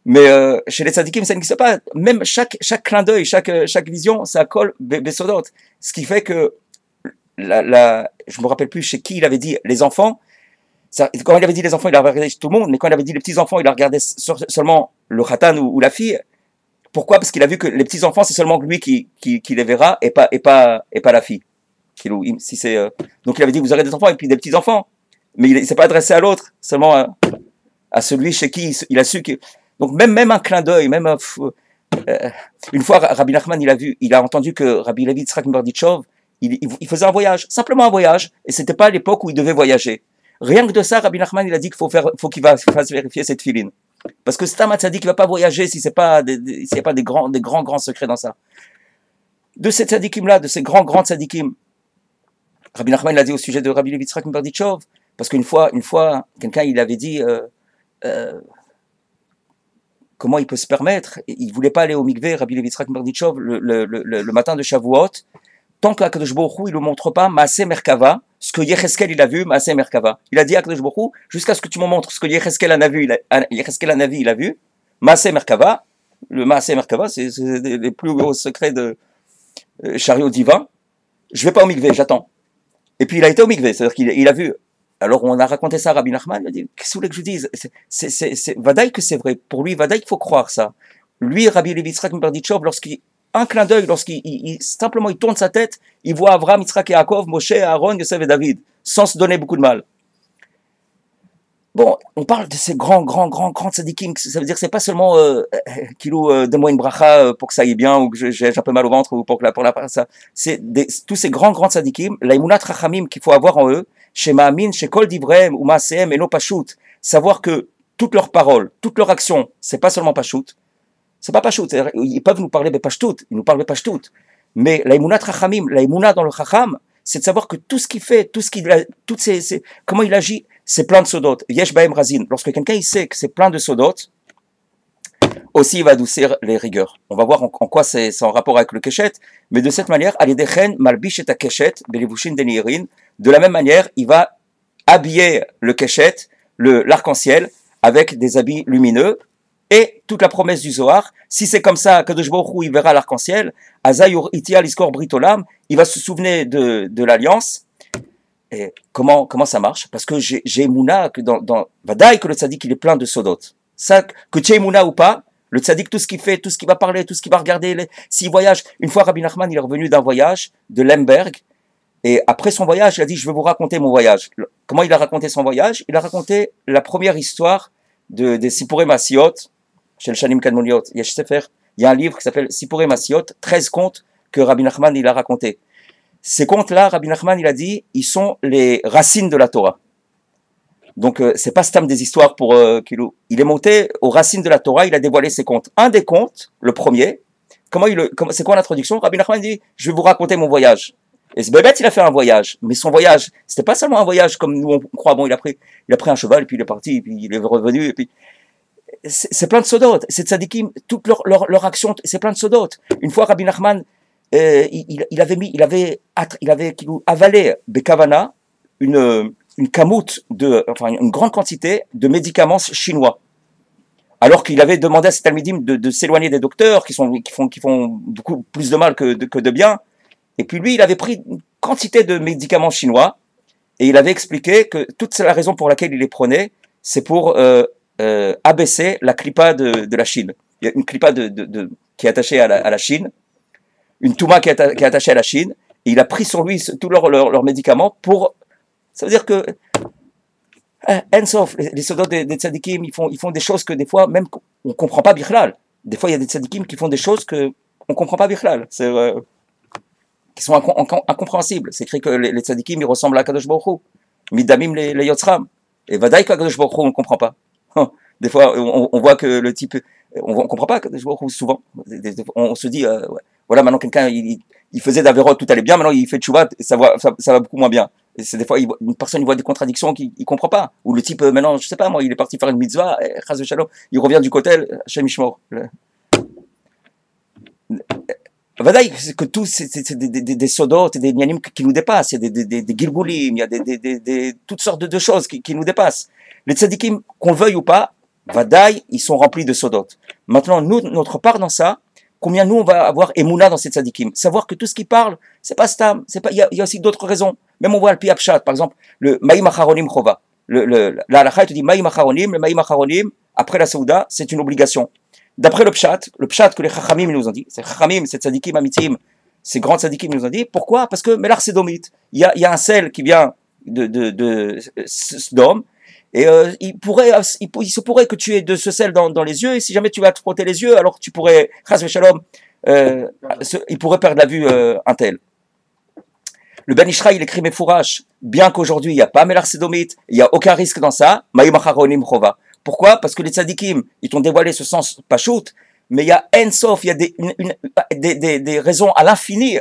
Mais chez les tzadikim, ça n'existe pas. Même chaque clin d'œil, chaque vision, ça colle besodot. Ce qui fait que je me rappelle plus chez qui il avait dit les enfants. Quand il avait dit les enfants, il a regardé tout le monde, mais quand il avait dit les petits enfants, il a regardé seulement le khatan ou la fille. Pourquoi? Parce qu'il a vu que les petits enfants, c'est seulement lui qui les verra et pas la fille. Donc il avait dit vous aurez des enfants et puis des petits enfants, mais il s'est pas adressé à l'autre, seulement à celui chez qui il a su que. Donc même un clin d'œil, une fois Rabbi Nachman il a entendu que Rabbi Levi Yitzhak Merditchov il faisait un voyage, simplement un voyage, et c'était pas à l'époque où il devait voyager. Rien que de ça, Rabbi Nachman il a dit qu'il faut qu'il fasse vérifier cette filine. Parce que c'est un tzaddik qui ne va pas voyager s'il n'y a pas des grands secrets dans ça. De ces tzaddikim-là, de ces grands tzaddikim, Rabbi Nachman l'a dit au sujet de Rabbi Levi Yitzhak Merditchov, parce qu'une fois, quelqu'un il avait dit comment il peut se permettre, il ne voulait pas aller au mikvé, Rabbi Levi Yitzhak Merditchov, le matin de Shavuot, tant qu'Akadosh Baruch Hu, il ne montre pas Maaseh Merkava, ce que Yecheskel il a vu, Maaseh Merkava. Il a dit à Akadosh Baruch Hu, jusqu'à ce que tu me montres ce que Yecheskel Hanavi il a vu, Maaseh Merkava, le Maaseh Merkava, c'est les plus gros secrets de chariot divin, je ne vais pas au mikvé, j'attends. Et puis il a été au mikvé, c'est-à-dire qu'il a vu. Alors on a raconté ça à Rabbi Nachman, il a dit, qu'est-ce que vous voulez que je dise? Vadaï que c'est vrai, pour lui, Vadaï qu'il faut croire ça. Lui, Rabbi Levi Yitzhak Merditchov, un clin d'œil, simplement il tourne sa tête, il voit Avraham, Yitzhak et Yaakov, Moshe, Aaron, Yosef et David, sans se donner beaucoup de mal. Bon, on parle de ces grands tzadikim, ça veut dire que c'est pas seulement donne-moi une bracha pour que ça aille bien, ou que j'ai un peu mal au ventre, ou pour ça. C'est tous ces grands tzadikim, la imunat rachamim qu'il faut avoir en eux, chez Ma'amin, chez Kol Divrem, ou Maasehem, et no Pashut, savoir que toutes leurs paroles, toutes leurs actions, c'est pas seulement Pashut, c'est pas Pashut, ils peuvent nous parler de Pashtut, ils nous parlent de Pashtut, mais la imunat rachamim, la imuna dans le chacham, c'est de savoir que tout ce qu'il fait, comment il agit, c'est plein de sodot. Yesh baem razin. Lorsque quelqu'un il sait que c'est plein de sodot, aussi il va adoucir les rigueurs. On va voir en quoi c'est en rapport avec le keshet, mais de cette manière, alidechen malbish et keshet belivushin denirin. De la même manière, il va habiller le keshet, l'arc-en-ciel, avec des habits lumineux. Et toute la promesse du Zohar, si c'est comme ça, Kadosh Baruch Hu, il verra l'arc-en-ciel, Azayur Itia Liskor Britolam, il va se souvenir de l'alliance. Et comment ça marche? Parce que j'ai Mouna, que dans Vadaï, que le tzaddik, il est plein de sodot. Ça, que tu aies Mouna ou pas, le tzaddik, tout ce qu'il fait, tout ce qu'il va parler, tout ce qu'il va regarder, s'il voyage. Une fois, Rabbi Nachman, il est revenu d'un voyage de Lemberg, et après son voyage, il a dit, je vais vous raconter mon voyage. Comment il a raconté son voyage? Il a raconté la première histoire des Sipurei Masiot, chez le Shanim Kadmoniot. Il y a un livre qui s'appelle Sipurei Masiot, 13 contes que Rabbi Nachman, il a raconté. Ces contes-là, Rabbi Nachman, il a dit, ils sont les racines de la Torah. Donc, c'est pas stam des histoires pour Kilou. Il est monté aux racines de la Torah, il a dévoilé ses contes. Un des contes, le premier, c'est quoi l'introduction? Rabbi Nachman dit, je vais vous raconter mon voyage. Et ce bébête, il a fait un voyage. Mais son voyage, c'était pas seulement un voyage comme nous on croit. Bon, il a pris un cheval, et puis il est parti, et puis il est revenu, et puis c'est plein de sodot. C'est tzadikim, toute leur action, c'est plein de sodot. Une fois, Rabbi Nachman, il avait avalé Bekavana une grande quantité de médicaments chinois. Alors qu'il avait demandé à ses talmidim de s'éloigner des docteurs qui font beaucoup plus de mal que de bien. Et puis lui, il avait pris une quantité de médicaments chinois et il avait expliqué que toute la raison pour laquelle il les prenait, c'est pour abaisser la clipa de la Chine. Il y a une clipa qui est attachée à la Chine, une touma qui est attachée à la Chine, et il a pris sur lui tous leurs médicaments pour... Ça veut dire que Ensof, les soldats des tzadikim, ils font des choses que des fois, même on ne comprend pas bichlal. Des fois, il y a des tzadikim qui font des choses qu'on ne comprend pas bichlal. Qui sont incompréhensibles. C'est écrit que les tzadikim, ils ressemblent à Kadosh Baruch Hu. Midamim les yotzram. Et Vadaï Kadosh Baruch Hu, on ne comprend pas. Des fois, on voit que le type... On ne comprend pas Kadosh Baruch Hu, souvent. On se dit, ouais, voilà, maintenant quelqu'un, il faisait d'Averot, tout allait bien, maintenant il fait tchouva, ça va beaucoup moins bien. Et c'est des fois, une personne il voit des contradictions qu'il ne comprend pas. Ou le type, maintenant, je ne sais pas, moi, il est parti faire une mitzvah, chas v'shalom, il revient du kotel, Hashem Yishmor. Vadaï, c'est que tout, c'est des sodotes, des nianim qui nous dépassent, il y a des gilgoulim, il y a toutes sortes de choses qui nous dépassent. Les tzadikim, qu'on le veuille ou pas, Vadaï, ils sont remplis de sodotes. Maintenant, nous, notre part dans ça, combien nous on va avoir émouna dans ces tzadikim. Savoir que tout ce qu'ils parlent, c'est pas stam, il y a aussi d'autres raisons. Même on voit le pi apshat, par exemple, le maïm acharonim chova. La halakha te dit maïm acharonim, le maïm acharonim, après la Saouda, c'est une obligation. D'après le pshat que les chachamim nous ont dit, c'est chachamim, c'est tzadikim amitim, ces grands tzadikim nous ont dit, pourquoi? Parce que Melar Sédomite, il y a un sel qui vient de Sdom, et il se pourrait que tu aies de ce sel dans les yeux, et si jamais tu vas te frotter les yeux, alors tu pourrais, chas v'shalom, il pourrait perdre la vue un tel. Le Ben Ishra, il écrit Mefourash, bien qu'aujourd'hui il n'y a pas Melar Sédomite, il n'y a aucun risque dans ça, Maïm Acharonim Chova. Pourquoi? Parce que les tzadikim, ils t'ont dévoilé ce sens pachout, mais il y a Ensof, il y a des raisons à l'infini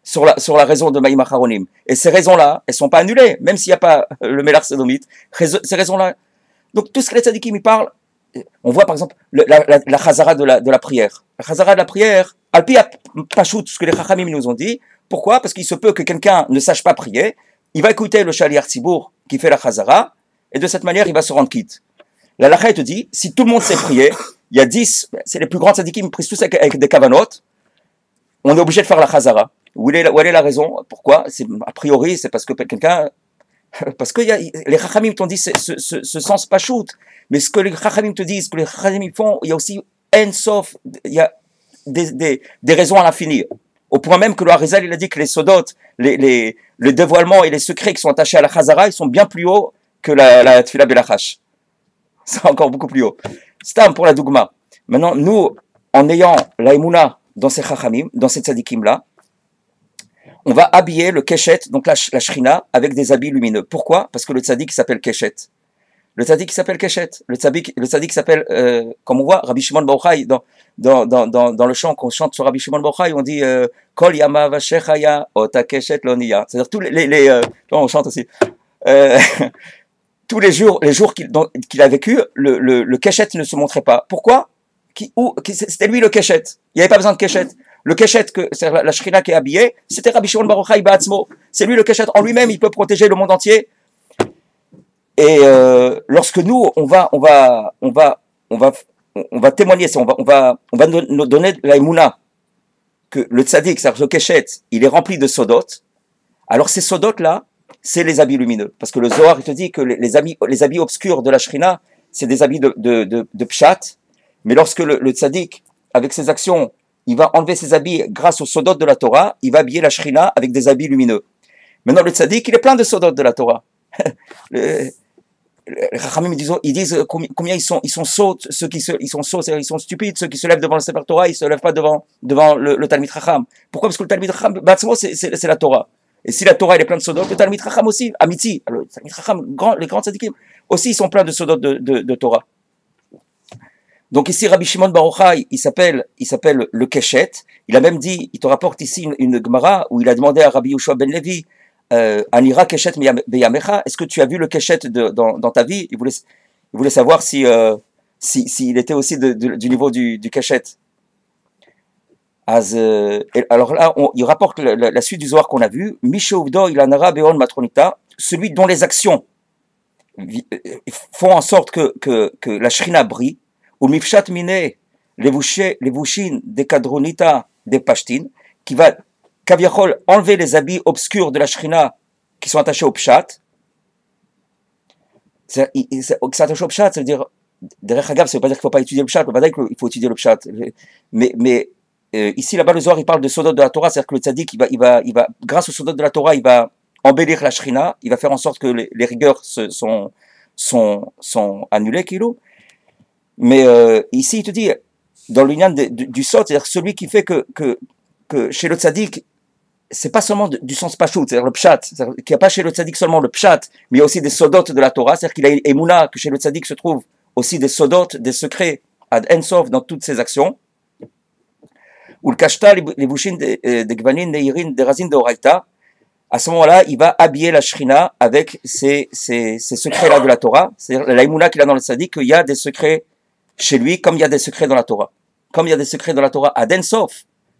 sur la raison de Maïm Acharonim. Et ces raisons-là, elles ne sont pas annulées, même s'il n'y a pas le Melar Sédomite. Ces raisons-là. Donc tout ce que les tzadikim ils parlent, on voit par exemple la chazara de la prière. La chazara de la prière, alpi pachout, ce que les chachamim nous ont dit. Pourquoi? Parce qu'il se peut que quelqu'un ne sache pas prier, il va écouter le Shaliach Tzibour qui fait la chazara, et de cette manière il va se rendre quitte. La lacha te dit, si tout le monde sait prier, il y a 10, c'est les plus grands tzadikim, ils prient tous avec des kavanot, on est obligé de faire la chazara. Où est la raison? Pourquoi? A priori, c'est parce que quelqu'un... Parce que les chachamim t'ont dit ce sens pachout, mais ce que les chachamim te disent, ce que les chachamim font, il y a aussi Ensof, il y a des raisons à l'infini. Au point même que le Harizal, il a dit que les sodotes, le dévoilement et les secrets qui sont attachés à la chazara, ils sont bien plus hauts que la tfila belachash. C'est encore beaucoup plus haut. Stam pour la dougma. Maintenant, nous, en ayant la émouna dans ces chachamim, dans ces tzadikim-là, on va habiller le keshet, donc la shrina, avec des habits lumineux. Pourquoi? Parce que le tzadik s'appelle keshet. Le tzadik s'appelle keshet. Le tzadik s'appelle, comme on voit, Rabbi Shimon Bar Yochai, dans le chant qu'on chante sur Rabbi Shimon Bar Yochai, on dit Kol yama vashechaya ota keshet loniya. C'est-à-dire tous on chante aussi. Tous les jours qu'il a vécu, le keshet ne se montrait pas. Pourquoi? C'était lui le keshet. Il n'y avait pas besoin de keshet. Le keshet, c'est la shrina qui est habillée, c'était Rabbi Shimon Bar Yochai Ba'atzmo. C'est lui le keshet. En lui-même, il peut protéger le monde entier. Et lorsque nous, on va témoigner, on va nous donner la émouna que le tzaddik, c'est-à-dire le keshet, il est rempli de sodot. Alors ces sodot là, c'est les habits lumineux, parce que le Zohar il te dit que les habits obscurs de la shrina, c'est des habits de pshat. Mais lorsque le tzaddik, avec ses actions, il va enlever ses habits grâce aux sodot de la Torah, il va habiller la shrina avec des habits lumineux. Maintenant le tzaddik, il est plein de sodot de la Torah. Les Chachamim ils disent combien ils sont sots, ils sont stupides, ceux qui se lèvent devant le Sefer Torah, ils se lèvent pas devant le Talmid Chacham. Pourquoi? Parce que le Talmid Chacham, c'est la Torah. Et si la Torah elle est pleine de sodot, le Talmid Chacham aussi, Amiti, le Talmid Chacham, les grands tzadikim, aussi ils sont pleins de sodot de Torah. Donc ici Rabbi Shimon Bar Yochai, il s'appelle le Keshet. Il a même dit, il te rapporte ici une Gemara où il a demandé à Rabbi Yoshua ben Levi, Anira Keshet beyamecha, est-ce que tu as vu le Keshet dans ta vie? Il voulait savoir s'il était aussi du niveau du Keshet. Alors là, il rapporte la suite du Zohar qu'on a vu. Mishovdo ilanara beon matronita, celui dont les actions font en sorte que la shrina brille, ou mifshat mine levushin des kadronita des pashtin, qui va kaviachol enlever les habits obscurs de la shrina qui sont attachés au pshat, Ksatash Pshat, ça veut dire, derrière Hagav, ça veut pas dire qu'il faut pas étudier le Pshat, il faut étudier le Pshat. Mais ici, là-bas, le Zohar, il parle de Sodot de la Torah, c'est-à-dire que le tzaddik, il va, grâce au Sodot de la Torah, il va embellir la Shrina, il va faire en sorte que les rigueurs sont annulées, kilo. Mais ici, il te dit, dans l'union du Sod, c'est-à-dire celui qui fait que chez le tzaddik, c'est pas seulement du sens pachout, c'est-à-dire le pshat, c'est-à-dire qu'il n'y a pas chez le tzaddik seulement le pshat, mais il y a aussi des sodot de la Torah, c'est-à-dire qu'il a une émouna, que chez le tzaddik se trouve aussi des sodot, des secrets ad ensov dans toutes ses actions. Ou le kashta, les bouchines des gvanin, des irin, des razines de oraita, à ce moment-là, il va habiller la shrina avec ces secrets-là de la Torah, c'est-à-dire l'émouna qu'il a dans le tzaddik, qu'il y a des secrets chez lui, comme il y a des secrets dans la Torah. Comme il y a des secrets dans la Torah ad ensov,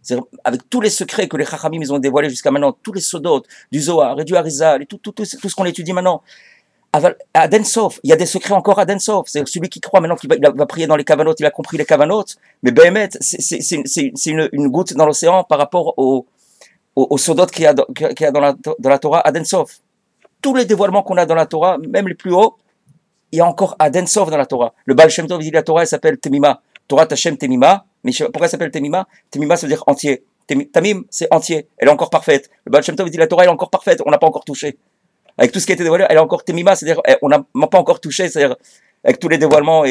c'est-à-dire avec tous les secrets que les Chachamim ils ont dévoilés jusqu'à maintenant, tous les sodot du Zohar et du Harizal, et tout ce qu'on étudie maintenant, à Densof, il y a des secrets encore à Densof. C'est celui qui croit maintenant qu'il va prier dans les kavanot, il a compris les kavanot, mais Behemet, c'est une goutte dans l'océan par rapport au sodot qu'il y a dans la Torah à Densof. Tous les dévoilements qu'on a dans la Torah, même les plus hauts, il y a encore à Densof dans la Torah. Le Baal Shem Tov dit la Torah, elle s'appelle Temima. Torah Tashem Temima. Mais pourquoi elle s'appelle Temima? Temima, ça veut dire entier. Tamim, c'est entier. Elle est encore parfaite. Le Baal Shem Tov dit la Torah, elle est encore parfaite. On n'a pas encore touché. Avec tout ce qui a été dévoilé, elle est encore Temima, c'est-à-dire on n'a pas encore touché, c'est-à-dire avec tous les dévoilements.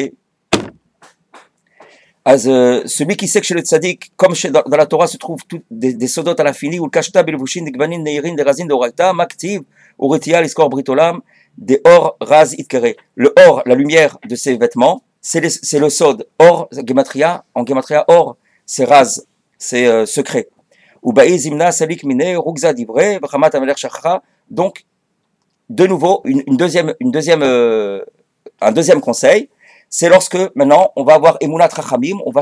Celui qui sait que chez le tzaddik, comme dans la Torah se trouvent des sodot à l'infini, ou le kashta, belvushin, des gvanin, des irin, des razin, des oraita, maktiv, uritia, l'iskor britolam, des or, raz, itkere. Le or, la lumière de ses vêtements, c'est le sod. Or, gematria, en gematria, or, c'est raz, c'est secret. Ou ba'i zimna, salik mine, rugza divre, v'chamat ameler shachra. Donc, de nouveau, un deuxième conseil, c'est lorsque maintenant on va avoir Emouna Trachamim, on va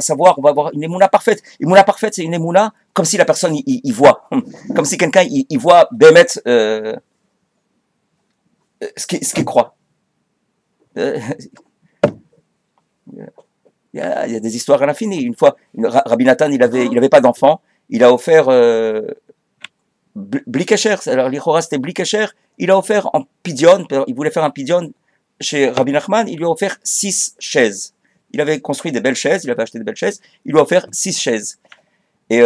avoir une Emouna parfaite. Emouna parfaite, c'est une Emouna comme si la personne y voit, comme si quelqu'un y voit Bémet ce qu'il croit. Il y a des histoires à l'infini. Une fois, Rabbi Nathan, il avait pas d'enfant, il a offert Bli Kasher, alors l'Ichora c'était Bli Kasher, il a offert en pidion, il voulait faire un pidion chez Rabbi Nachman, il lui a offert 6 chaises. Il avait construit des belles chaises, il avait acheté des belles chaises, il lui a offert 6 chaises. Et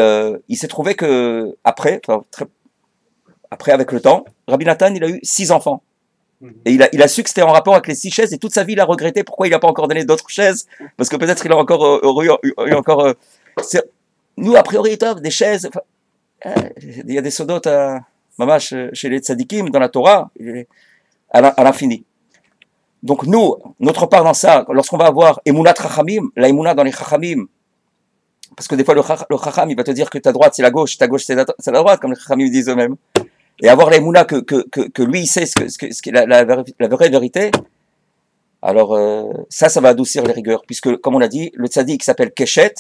il s'est trouvé que après avec le temps, Rabbi Nathan, il a eu 6 enfants. Et il a su que c'était en rapport avec les 6 chaises, et toute sa vie il a regretté pourquoi il n'a pas encore donné d'autres chaises, parce que peut-être il a encore nous a priori des chaises. Il y a des sodot mamash chez les tzadikim dans la Torah à l'infini. Donc nous, notre part dans ça, lorsqu'on va avoir Emunat Chachamim, la Emuna dans les Chachamim, parce que des fois le Chacham il va te dire que ta droite c'est la gauche, ta gauche c'est la droite, comme les Chachamim disent eux-mêmes, et avoir la Emuna que lui il sait ce qui est la vraie vérité, alors ça va adoucir les rigueurs, puisque comme on l'a dit, le tzadik s'appelle Keshet.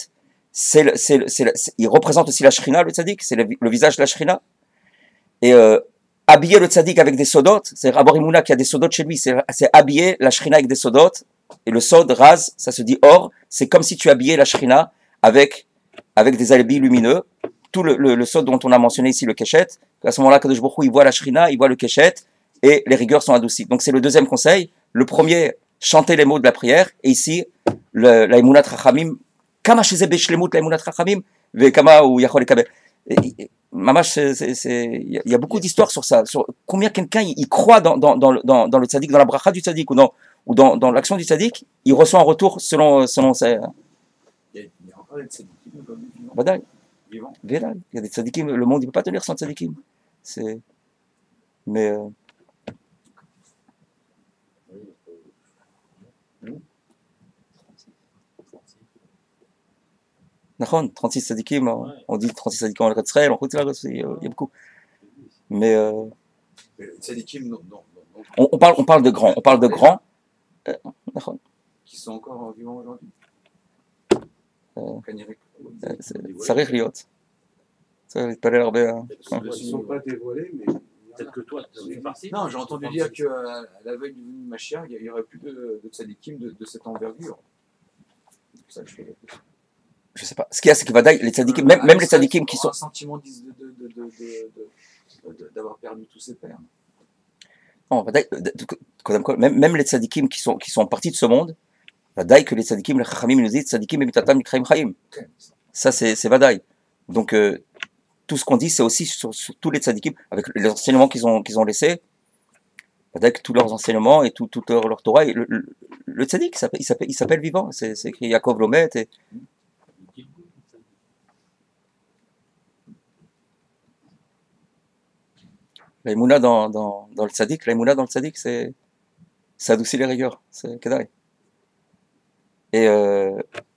Il représente aussi la Shrina, le tzaddik, c'est le visage de la Shrina. Et habiller le tzaddik avec des sodot, c'est-à-dire avoir Emouna qui a des sodot chez lui, c'est habiller la Shrina avec des sodot. Et le sod, raz, ça se dit or, c'est comme si tu habillais la Shrina avec des habits lumineux. Tout le sod dont on a mentionné ici, le keshet, à ce moment-là, Kadosh Baruch Hu, il voit la Shrina, il voit le keshet, et les rigueurs sont adoucies. Donc c'est le deuxième conseil. Le premier, chanter les mots de la prière. Et ici, la Emunat Chachamim, Kama sheze beshlemut la Emunat Chachamim, ve kama ou yachol ekaber. Mamash, il y a beaucoup d'histoires sur ça, sur combien quelqu'un il croit dans le tzaddik, dans la bracha du tzaddik ou dans l'action du tzaddik, il reçoit un retour selon ses. Il y a encore des tzaddikim comme vivants. Il y a des tzaddikim, le monde ne peut pas tenir sans tzaddikim. Mais Nahon, 36 tzadikim, on dit 36 tzadikim en Israël, en Israël, il y a beaucoup. Mais tzadikim, on parle de grands, qui sont encore vivants aujourd'hui. Ça rire liot. Ça rire pas l'air bien. Ils ne sont pas dévoilés, mais peut-être que toi, tu fais partie. Non, j'ai entendu dire qu'à la veille du Mashiach, il n'y aurait plus de tzadikim de cette envergure. C'est ça que je fais. Je sais pas. Ce qu'il y a, c'est que Vadaï, les tzadikim, même les tzadikim qui sont. Un sentiment d'avoir perdu tous ses pères. Non, même les tzadikim qui sont partis de ce monde, vadaï que les tzadikim, les chachamim nous disent tzadikim et mitatam nikraim chaim. Ça, c'est vadaï. Donc, tout ce qu'on dit, c'est aussi sur tous les tzadikim, avec les enseignements qu'ils ont laissés, vadaï que tous leurs enseignements et toute leur Torah, et le tzadik, il s'appelle vivant. C'est écrit Yaakov Lomet. Et... La émouna dans le tzaddik, ça adoucit les rigueurs. C'est Kedaï. Et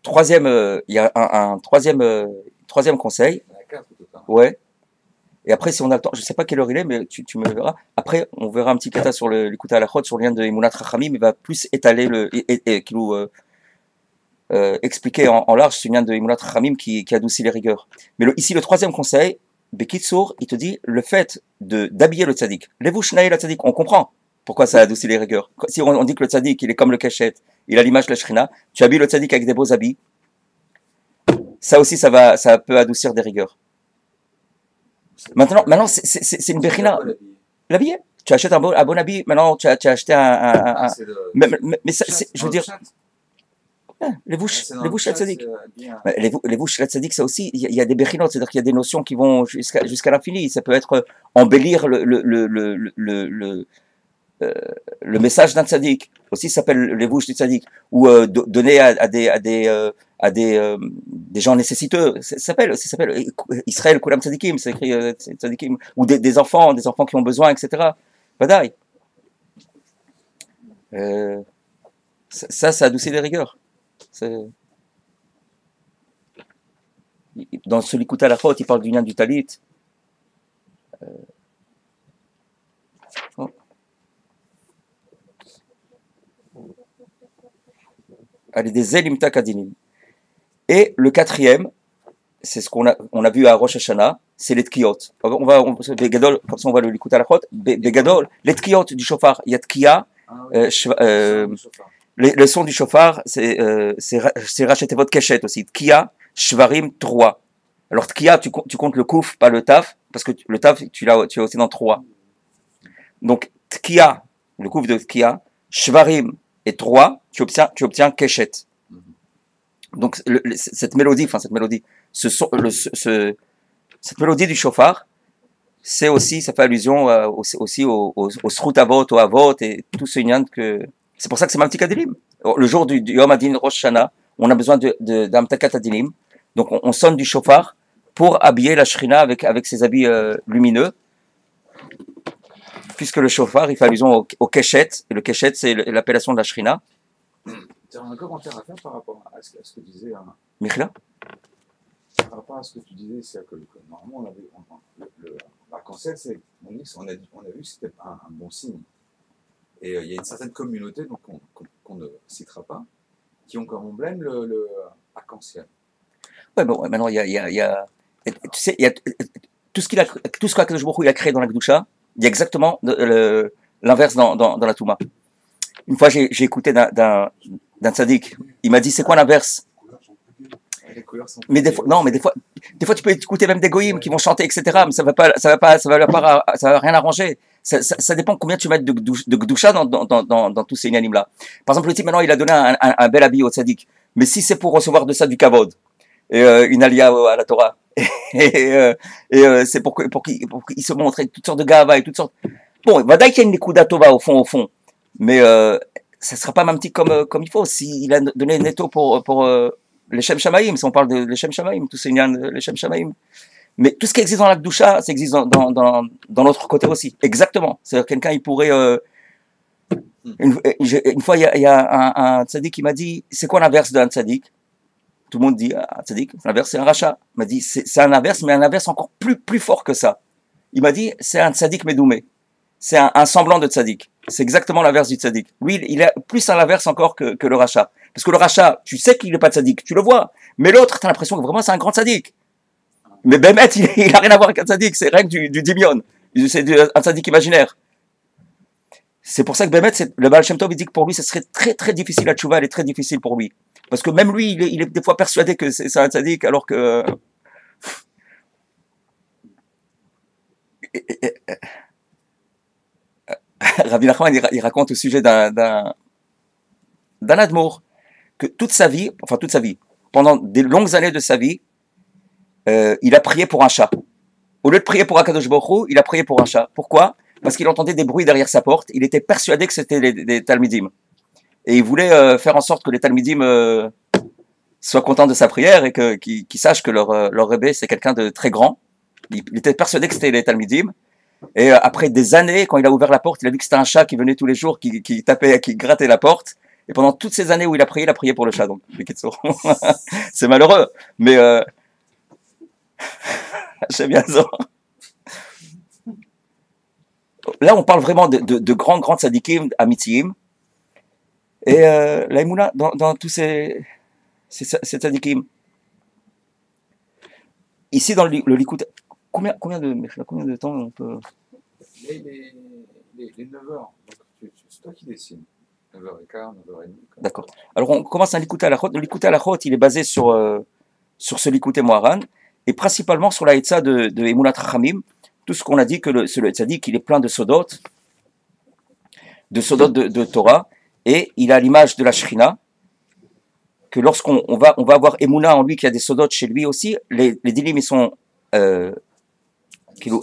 troisième, il y a un troisième conseil. Ouais. Et après, si on a le temps, je sais pas quelle heure il est, mais tu me verras. Après, on verra un petit kata sur l'écoute à la chod, sur le lien de Emunat Rachamim, mais va plus étaler qui nous expliquer en large ce lien de Emunat Rachamim qui adoucit les rigueurs. Mais ici, le troisième conseil, Bekitsour, il te dit le fait d'habiller le tzaddik. Levushnaï le tzaddik, on comprend pourquoi ça adoucit les rigueurs. Si on dit que le tzaddik, il est comme le cachet, il a l'image de la shrina, tu habilles le tzaddik avec des beaux habits, ça aussi, ça peut adoucir des rigueurs. Maintenant c'est une bechina. L'habiller. Tu achètes un bon habit, maintenant tu as acheté mais je veux dire, les bouches la tzaddik. Les bouches la tzaddik, ça aussi, il y a des bechinotes, c'est-à-dire qu'il y a des notions qui vont jusqu'à l'infini. Ça peut être embellir le message d'un tzaddik. Aussi, ça s'appelle les bouches du tzaddik. Ou donner à des gens nécessiteux. Ça s'appelle Israël Kulam Tzadikim, c'est écrit tzadikim. Ou des enfants qui ont besoin, etc. Badaï. Ça adoucit les rigueurs. Dans ce Likuta la faute, il parle du lien du talit. Allez, des elimta kadinim. Et le quatrième, c'est ce qu'on a vu à Rosh Hashanah, c'est les tkiyot. Begadol, comme ça on va le Likuta la faute. Begadol, les tkiyot du shofar. Il y a tkiya. Le son du shofar, c'est racheter votre cachette aussi. Tkiya, shvarim, 3. Alors tkiya, tu comptes le kouf, pas le taf, parce que le taf, tu l'as aussi dans 3. Donc tkiya, le kouf de tkiya, shvarim et 3, tu obtiens cachette. Donc cette mélodie, cette mélodie du shofar, c'est aussi, ça fait allusion aussi au srut avot, au avot et tout ce lien que. C'est pour ça que c'est Mamtik Adilim. Le jour du Yom Adin Rosh Hashanah, on a besoin d'Amtakat Adilim. Donc on sonne du shofar pour habiller la shrina avec ses habits lumineux. Puisque le shofar, il fait allusion au keshet. Et le keshet, c'est l'appellation de la shrina. Tu as un commentaire à faire par rapport à ce que tu disais. Michla? Par rapport à ce que tu disais, c'est que normalement, l'arc-en-ciel, on a vu que c'était un bon signe. Et il y a une certaine communauté donc qu'on ne citera pas, qui ont comme emblème le arc-en-ciel. Ouais, bon, maintenant il y a tu sais, il y a tout ce qu'Akadosh Baruch Hu a créé dans la Kedusha, il y a exactement l'inverse dans la Touma. Une fois j'ai écouté d'un tzaddik, il m'a dit c'est quoi l'inverse? Mais des fois tu peux écouter même des goyim qui vont chanter etc. Mais ça va rien arranger. Ça dépend combien tu mets de Gdusha dans tous ces inanimes là. Par exemple, le type maintenant il a donné un bel habit au tzaddik. Mais si c'est pour recevoir de ça du kavod, et une alia à la Torah, et c'est pour qu'il se montre avec toutes sortes de gava et toutes sortes. Bon, vadaï qu'il y a une nekuda tova au fond. Mais ça sera pas mamti comme il faut. S'il a donné netto pour les Shem Shamaïm, si on parle de les Shem Shamaïm, tous ces les Shem Shamaïm. Mais tout ce qui existe dans la Kedusha, ça existe dans l'autre côté aussi. Exactement. C'est-à-dire quelqu'un, il pourrait... une fois, il y a un tzaddik qui m'a dit, c'est quoi l'inverse d'un tzaddik? Tout le monde dit, un tzaddik, l'inverse c'est un rachat. Il m'a dit, c'est un inverse, mais un inverse encore plus fort que ça. Il m'a dit, c'est un tzaddik medoumé. C'est un semblant de tzaddik. C'est exactement l'inverse du tzaddik. Lui, il a plus à l'inverse encore que le rachat. Parce que le rachat, tu sais qu'il n'est pas tzaddik, tu le vois. Mais l'autre, tu as l'impression que vraiment c'est un grand tzaddik. Mais Bémet, il n'a rien à voir avec un tzaddik, c'est rien que du dimion. C'est un tzaddik imaginaire. C'est pour ça que Bémet, le Baal Shem Tov, il dit que pour lui, ce serait très très difficile, la tchouva, elle est très difficile pour lui. Parce que même lui, il est des fois persuadé que c'est un tzaddik, alors que... Rabbi Nachman, il raconte au sujet d'un admour, que toute sa vie, pendant des longues années de sa vie, il a prié pour un chat. Au lieu de prier pour Akadosh Baruch Hu, il a prié pour un chat. Pourquoi? Parce qu'il entendait des bruits derrière sa porte. Il était persuadé que c'était des Talmidim. Et il voulait faire en sorte que les Talmidim soient contents de sa prière et qu'ils sachent que leur Rebbe, c'est quelqu'un de très grand. Il était persuadé que c'était les Talmidim. Et après des années, quand il a ouvert la porte, il a vu que c'était un chat qui venait tous les jours, qui tapait, qui grattait la porte. Et pendant toutes ces années où il a prié pour le chat. Donc, c'est malheureux. Mais j'aime bien ça. Là, on parle vraiment de grands tzadikim, amitim. Et la Emouna, dans tous ces tzadikim. Ici, dans le Likout, combien de temps on peut... Les 9h, c'est toi qui décides. 9h15, 9h30. D'accord. Alors, on commence un Likout à la Chot. Le Likout à la Chot, il est basé sur ce Likout Moharan, et principalement sur la Hitza de Emunat Chachamim. Tout ce qu'on a dit, que le tzaddik, il est plein de sodot de Torah, et il a l'image de la Shrina, que lorsqu'on va avoir Emouna en lui, qui a des sodot chez lui aussi, les dilim, ils sont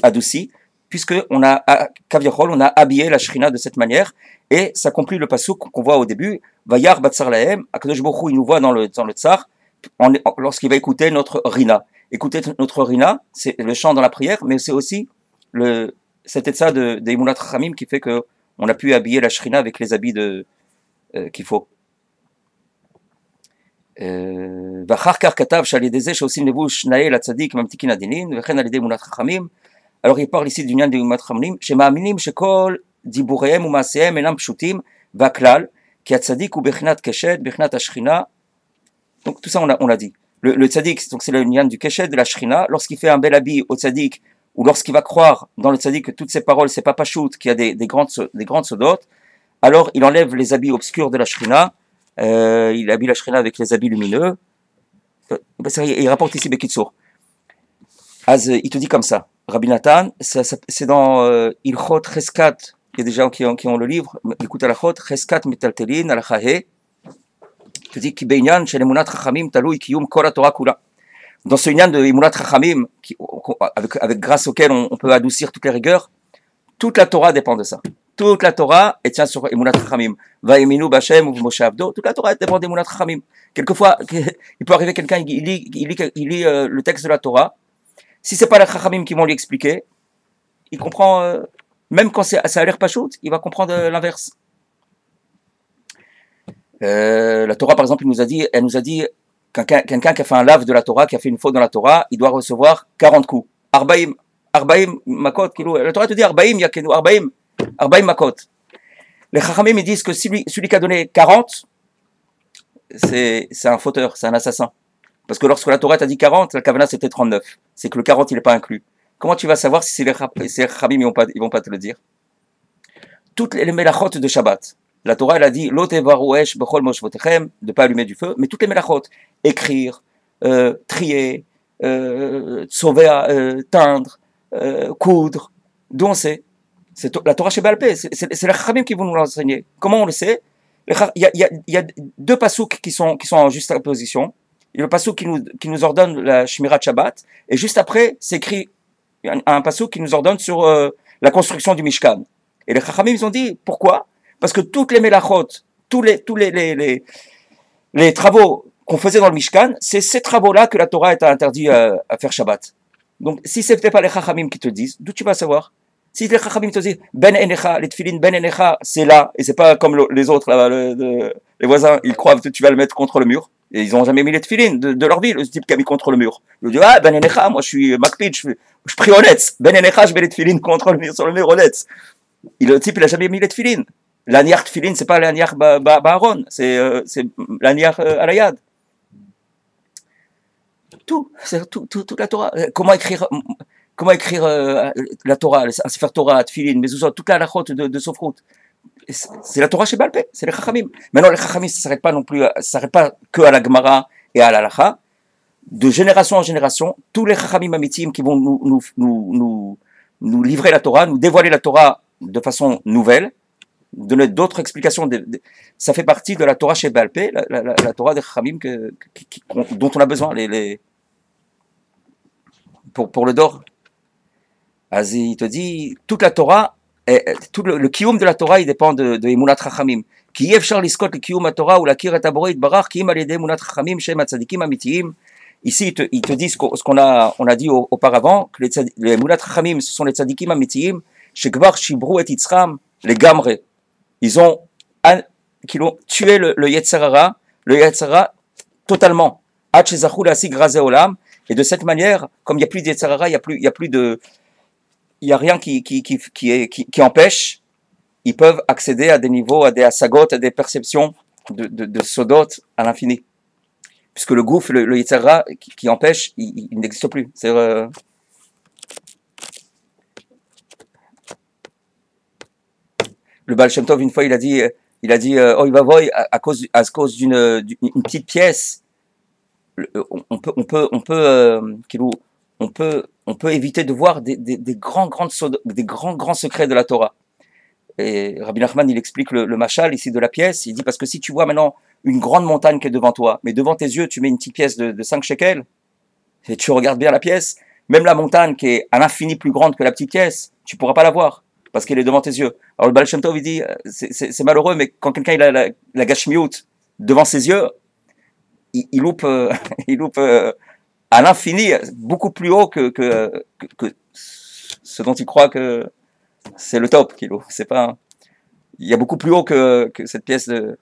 adoucis, puisqu'on a habillé la Shrina de cette manière, et ça conclut le passouk qu'on voit au début, Vayar Batsar Lahem, Akadosh Baruch Hu, il nous voit dans le tsar, lorsqu'il va écouter notre Rina. Écouter notre Rina, c'est le chant dans la prière, mais c'est aussi cet état de Emunat Chachamim qui fait qu'on a pu habiller la Shrina avec les habits qu'il faut. Alors il parle ici du Nyan de Emunat Chachamim, שמאמינים שכל דיבוריהם ומעשיהם אינם פשוטים, והכלל, כי הצדיק הוא בחינת קשת, בחינת השכינה. Donc tout ça on a dit. Le tzaddik, donc c'est le Nyan du Keshet, de la Shrina, lorsqu'il fait un bel habit au tzaddik, ou lorsqu'il va croire dans le tzaddik que toutes ses paroles, c'est pas pachout, qu'il y a des grandes sodot, alors il enlève les habits obscurs de la Shrina, il habille la Shrina avec les habits lumineux. Il rapporte ici Bekitsour. Il te dit comme ça, Rabbi Nathan, c'est dans Ilchot Cheskat, il y a des gens qui ont le livre, écoute à la Chot, Cheskat Metaltelin, à la Chahe, il te dit Kibeinyan chez l'Emunat Chachamim Taloui Kiyum Kol Torah Kula. Dans ce Inyan de Emunat Chachamim, grâce auquel on peut adoucir toutes les rigueurs, toute la Torah dépend de ça. Toute la Torah est tient sur Emunat Chachamim. Va'eminu B'Hashem ou Moshe Avdo. Toute la Torah dépend d'Emunat Chachamim. Quelquefois, il peut arriver quelqu'un, il lit le texte de la Torah. Si c'est pas les Chachamim qui vont lui expliquer, il comprend, même quand ça a l'air pas chaud, il va comprendre l'inverse. La Torah, par exemple, elle nous a dit quelqu'un qui a fait un lave de la Torah, qui a fait une faute dans la Torah, il doit recevoir 40 coups. Arbaim makot. La Torah te dit Arbaim yakenu, Arbaim makot. Les Chachamim, ils disent que celui qui a donné 40, c'est un fauteur, c'est un assassin. Parce que lorsque la Torah t'a dit 40, la Kavana c'était 39. C'est que le 40 il n'est pas inclus. Comment tu vas savoir si les Chachamim ils vont pas te le dire? Toutes les melachot de Shabbat. La Torah, elle a dit, de ne pas allumer du feu, mais toutes les melachot, écrire, trier, sauver, teindre, coudre, d'où on sait? C'est la Torah chez Baal Pé, c'est les Chachamim qui vont nous l'enseigner. Comment on le sait? Il y a deux pasouks qui sont en juste opposition. Il y a le pasouk qui nous ordonne la Shmirat Shabbat, et juste après, c'est écrit un pasouk qui nous ordonne sur la construction du Mishkan. Et les Chachamim, ils ont dit, pourquoi? Parce que toutes les melachot, tous les travaux qu'on faisait dans le Mishkan, c'est ces travaux-là que la Torah est interdit à faire Shabbat. Donc, si ce n'était pas les Chachamim qui te le disent, d'où tu vas savoir? Si les Chachamim te disent, Ben Enecha, les Tfilin, Ben Enecha, c'est là, et c'est pas comme les autres, là, les voisins, ils croient que tu vas le mettre contre le mur, et ils n'ont jamais mis les Tfilin de leur ville, ce type qui a mis contre le mur. Il dit, Ben Enecha, moi je suis Makpid, je prie honnête, Ben Enecha, je mets les Tfilin contre le mur, sur le mur honnête. Le type, il a jamais mis les Tfilin. L'aniach tfilin, c'est pas l'aniach ba'aron, c'est l'aniach à la yad. C'est toute la Torah. Comment écrire la Torah, un sefer Torah, tfilin, mezuzot, toute la halachot de Sofrout. C'est la Torah chez Baal Pé, c'est les Chachamim. Maintenant, les Chachamim, ça s'arrête pas non plus, ça s'arrête pas que à la Gemara et à la halacha. De génération en génération, tous les Chachamim amitim qui vont nous livrer la Torah, nous dévoiler la Torah de façon nouvelle, donner d'autres explications. Ça fait partie de la Torah chez Balpé, la Torah des Chachamim dont on a besoin pour le Dor. Il te dit, toute la Torah, tout le kiyum de la Torah, il dépend de Emunat Chachamim. Ki yefshar liskot le kiyum Torah ou la kiret aboro itbarach ki im al yedei Emunat Chachamim shem hatzadikim amitiyim. Ici, ils te disent ce qu'on a dit auparavant, que les Emunat Chachamim, ce sont les tzadikim amitiyim, shekvar shibru et yitzram, les gamre. Ils ont tué le Yetzer Hara totalement. Ad shezachu le'asig razeh olam. Et de cette manière, comme il n'y a plus de Yetzer Hara, il y a rien qui empêche, ils peuvent accéder à des niveaux, à des asagot, à des perceptions de sodot à l'infini. Puisque le gouffre, le Yetzer Hara qui empêche, il n'existe plus. C'est le Baal Shem Tov, une fois, il a dit oh, il va voir à cause d'une petite pièce, on peut éviter de voir des grands secrets de la Torah. Et Rabbi Nachman, il explique le machal ici de la pièce. Il dit parce que si tu vois maintenant une grande montagne qui est devant toi, mais devant tes yeux, tu mets une petite pièce de 5 shekels, et tu regardes bien la pièce, même la montagne qui est à l'infini plus grande que la petite pièce, tu pourras pas la voir. Parce qu'elle est devant tes yeux. Alors le Baal Shem Tov, il dit, c'est malheureux, mais quand quelqu'un il a la gashmiout devant ses yeux, il loupe à l'infini, beaucoup plus haut que ce dont il croit que c'est le top qu'il loupe. C'est pas, il y a beaucoup plus haut que cette pièce de.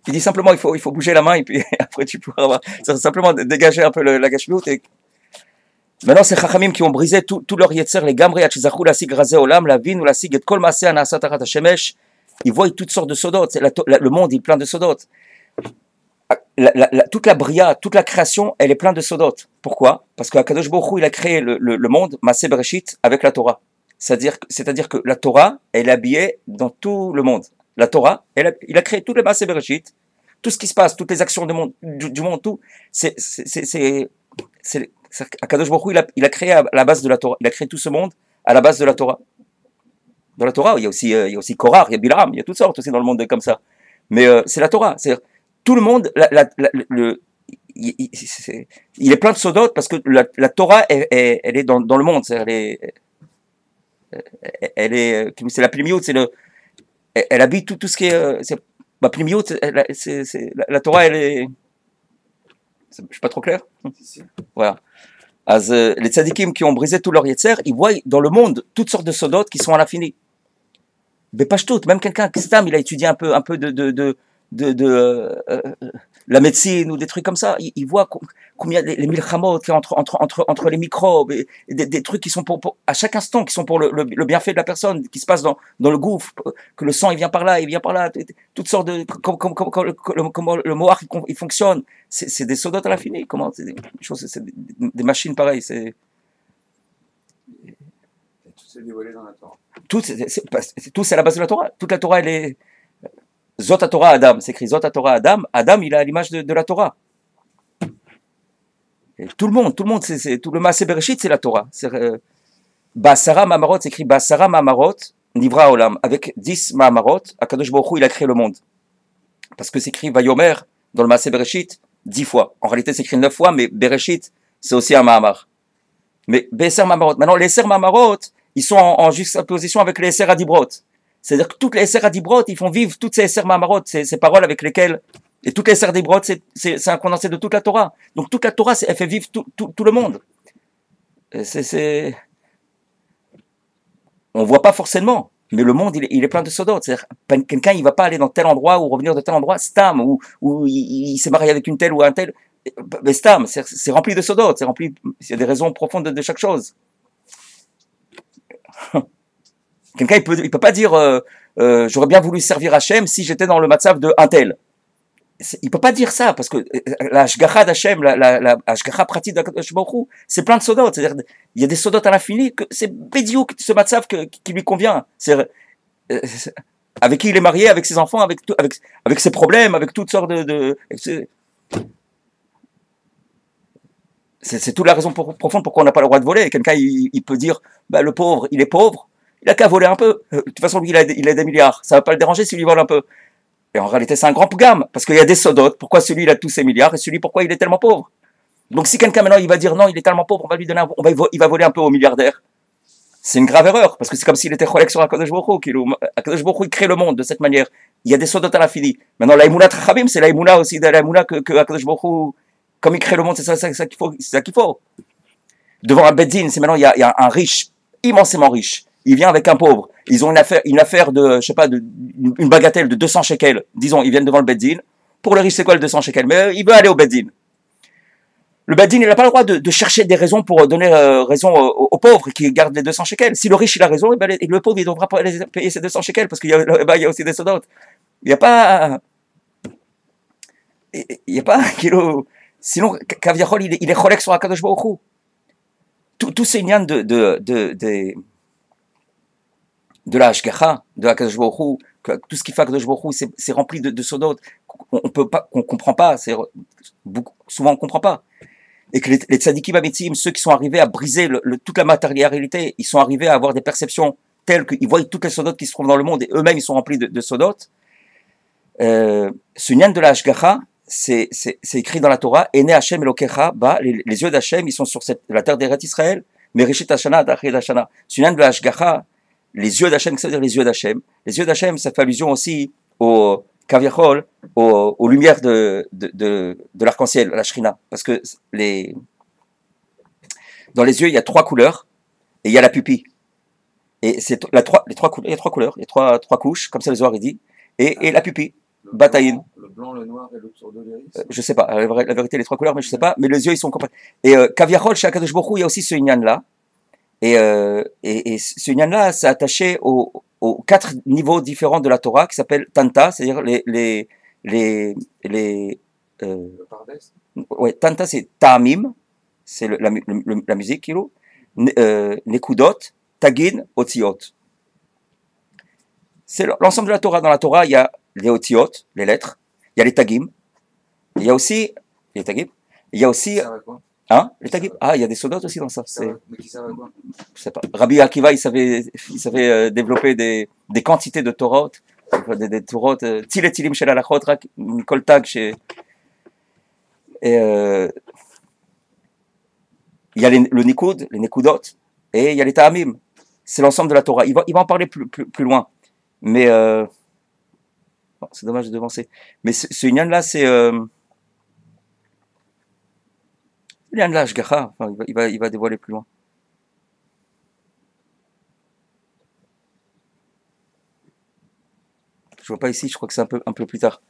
Il dit simplement, il faut bouger la main et puis après tu pourras avoir, simplement dégager un peu la gashmiout et. Maintenant, c'est Chachamim qui ont brisé tout leur yetzer, les gamri, atchizachu, la sig razeh olam, la vin ou la sig et kol maaseh anasa tachat hashemesh. Ils voient toutes sortes de sodot. Le monde, il est plein de sodot. Toute la bria, toute la création, elle est pleine de sodot. Pourquoi? Parce que Akadosh Baruch Hu, il a créé le monde, Maaseh Bereshit, avec la Torah. C'est-à-dire que la Torah, elle est habillée dans tout le monde. La Torah, il a créé tous les Maaseh Bereshit, tout ce qui se passe, toutes les actions du monde, tout. Akadosh Baruch Hu, il a créé à la base de la Torah. Il a créé tout ce monde à la base de la Torah. Dans la Torah, il y a aussi Korah, il y a Bilam, il y a toutes sortes aussi dans le monde comme ça. Mais c'est la Torah. C'est-à-dire, tout le monde, il est plein de sodot parce que la Torah, elle est dans le monde. C'est la plimiut, elle habite tout ce qui est. La plimiut, la Torah, elle est. Je ne suis pas trop clair? Voilà. Les tzadikim qui ont brisé tout leur yetzer, ils voient dans le monde toutes sortes de sodot qui sont à l'infini. Mais pas tout, même quelqu'un qui il a étudié un peu de la médecine ou des trucs comme ça, il voit combien les milchamot entre les microbes, et des trucs qui sont pour à chaque instant, qui sont pour le bienfait de la personne, qui se passe dans le gouffre, que le sang il vient par là, toutes sortes de comment le moar il fonctionne, c'est des sodotes à l'infini, comment c'est des machines pareilles, c'est tout s'est dévoilé dans la Torah. Tout c'est à la base de la Torah. Toute la Torah elle est Zot Torah Adam, c'est écrit Zot Torah Adam. Adam, il a l'image de la Torah. Et tout le monde, c'est tout le Maaseh Bereshit, c'est la Torah. Basara Mamarot, c'est écrit Basara Mamarot, Nivra Olam, avec 10 Mamarot, Akadosh Baruch Hu, il a créé le monde. Parce que c'est écrit Vayomer dans le Maaseh Bereshit 10 fois. En réalité, c'est écrit 9 fois, mais Bereshit, c'est aussi un Mahamar. Mais Beser Mamarot, maintenant les Ser Mamarot, ils sont en juxtaposition avec les Ser Adibrot. C'est-à-dire que toutes les Ser Adibrot, ils font vivre toutes ces Ser Mamarot, ces paroles avec lesquelles. Et toutes les Ser Adibrot, c'est un condensé de toute la Torah. Donc toute la Torah, elle fait vivre tout le monde. On voit pas forcément, mais le monde, il est plein de sodot. C'est-à-dire, quelqu'un, il va pas aller dans tel endroit ou revenir de tel endroit, stam, ou il s'est marié avec une telle ou un tel. Mais stam, c'est rempli de sodot, c'est rempli, il y a des raisons profondes de chaque chose. Quelqu'un, il peut pas dire j'aurais bien voulu servir Hachem si j'étais dans le matzav de un tel. Il peut pas dire ça parce que la Hashgacha d'Hachem, la Hashgacha pratique d'Akadosh Baruch Hu, c'est plein de sodot. C'est-à-dire, il y a des sodot à l'infini que c'est bédiouk ce matzav qui lui convient. Avec qui il est marié, avec ses enfants, avec ses problèmes, avec toutes sortes C'est toute la raison profonde pourquoi on n'a pas le droit de voler. Quelqu'un, il peut dire, bah, le pauvre, il est pauvre, il a qu'à voler un peu. De toute façon, lui, il a des milliards. Ça va pas le déranger s'il lui vole un peu. Et en réalité, c'est un grand gamme, parce qu'il y a des sodotes. Pourquoi celui, il a tous ses milliards, et celui, pourquoi il est tellement pauvre? Donc, si quelqu'un, maintenant, il va dire, non, il est tellement pauvre, on va lui donner il va voler un peu au milliardaire. C'est une grave erreur, parce que c'est comme s'il était cholek sur Akadosh Baruch Hu. Akadosh Baruch Hu, il crée le monde de cette manière. Il y a des sodotes à l'infini. Maintenant, la Emouna Trachabim, c'est la Emouna aussi, la Emouna que Akadosh Baruch Hu, comme il crée le monde, c'est ça qu'il faut. C'est ça qu'il faut. Devant un beddin, c'est maintenant, il y a un riche, immensément riche. Il vient avec un pauvre. Ils ont une affaire de, je sais pas, une bagatelle de 200 shekels. Disons, ils viennent devant le beddin. Pour le riche, c'est quoi le 200 shekels? Mais il veut aller au beddin. Le beddin, il n'a pas le droit de chercher des raisons pour donner raison aux pauvres qui gardent les 200 shekels. Si le riche, il a raison, et le pauvre, il devra pas payer ses 200 shekels parce qu'il y a aussi des sodotes. Il n'y a pas, sinon, Kaviachol, il est cholek sur Akadosh Baruch Hu. Tout ces liens de la Hashgacha, de Akadosh Baruch Hu, tout ce qui fait Akadosh Baruch Hu, c'est rempli de sodotes qu'on comprend pas. Souvent, on comprend pas. Et que les tzadikim ametim, ceux qui sont arrivés à briser toute la matérialité, ils sont arrivés à avoir des perceptions telles qu'ils voient toutes les sodotes qui se trouvent dans le monde et eux-mêmes ils sont remplis de sodotes. Ce nyan de la Hashgacha, c'est écrit dans la Torah, Ene Hashem Elokecha, les yeux d'Hashem, ils sont sur la terre d'Eretz Israël, mais Rishit Hashana, Dachrit Hashana. Ce nyan de la Hashgacha, les yeux d'Hashem, ça veut dire les yeux d'Hashem. Les yeux d'Hashem, ça fait allusion aussi au Kaviachol, aux lumières de l'arc-en-ciel, la Shrina. Parce que dans les yeux, il y a 3 couleurs, et il y a la pupille. Et c'est il y a 3 couleurs, il y a 3 couches, comme ça le Zohar il dit, et la pupille, bataïn. Le blanc, le noir et l'autre de l'iris. Je sais pas, la vérité, les 3 couleurs, mais je sais pas, mais les yeux, ils sont complètement. Et Kaviachol, chez Akadosh Baruch Hu, il y a aussi ce inyan-là, et ce inyan-là, c'est attaché aux 4 niveaux différents de la Torah qui s'appellent Tanta, c'est-à-dire ouais, Tanta c'est Ta'amim, c'est la musique, kilo, Nekudot, Tagin, Otziot. C'est l'ensemble de la Torah. Dans la Torah, il y a les Otziot, les lettres, il y a les Tagim, il y a aussi les Tagim, il y a aussi hein, les Tagim. Ah, il y a des sodotes aussi dans ça. Mais qui servent à quoi? Je sais pas. Rabbi Akiva, il savait développer des quantités de Torot, des Torot, Til et Tilim shel halachot, rak mikol tag chez. Et il y a le Nikud, les Nekudot, et il y a les Ta'amim. C'est l'ensemble de la Torah. Il va en parler plus loin. Mais c'est dommage de devancer. Mais ce Inyan là, c'est Inyan là, Hashgacha. Enfin, il va dévoiler plus loin. Je vois pas ici, je crois que c'est un peu plus tard.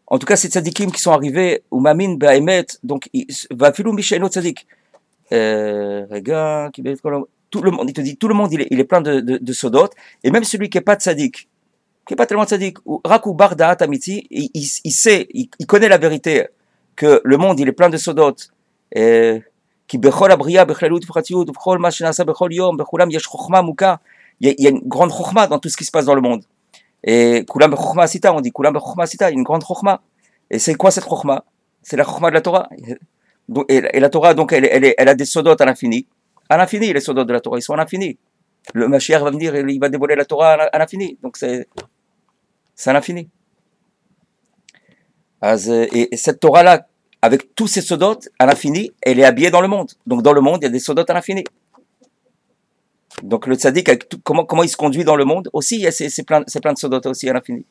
En tout cas, ces tzadikim qui sont arrivés, ou mamin be'emet, donc, va filou misheno tzadik. Regarde, tout le monde, il te dit, tout le monde, il est plein de sodotes, et même celui qui est pas tzadik, qui est pas tellement tzadik, rakou bar da'at amiti, il sait, il connaît la vérité, que le monde, il est plein de sodotes, qui bechol abriya, bechlalut, b'chatiyut, bechol ma shenasa, bechol yom, bechulam yesh chokhma muka, il y a une grande chokhma dans tout ce qui se passe dans le monde. Et Kulam Chokhma Sita, on dit Kulam Chokhma Sita, une grande Chokhma. Et c'est quoi cette Chokhma? C'est la Chokhma de la Torah. Et la Torah, donc, elle a des sodotes à l'infini. À l'infini, les sodotes de la Torah, ils sont à l'infini. Le Mashiach va venir, il va dévoiler la Torah à l'infini. Donc, c'est à l'infini. Et cette Torah-là, avec tous ces sodotes à l'infini, elle est habillée dans le monde. Donc, dans le monde, il y a des sodotes à l'infini. Donc le tzaddik, comment il se conduit dans le monde, aussi, c'est plein de sodotes aussi à l'infini.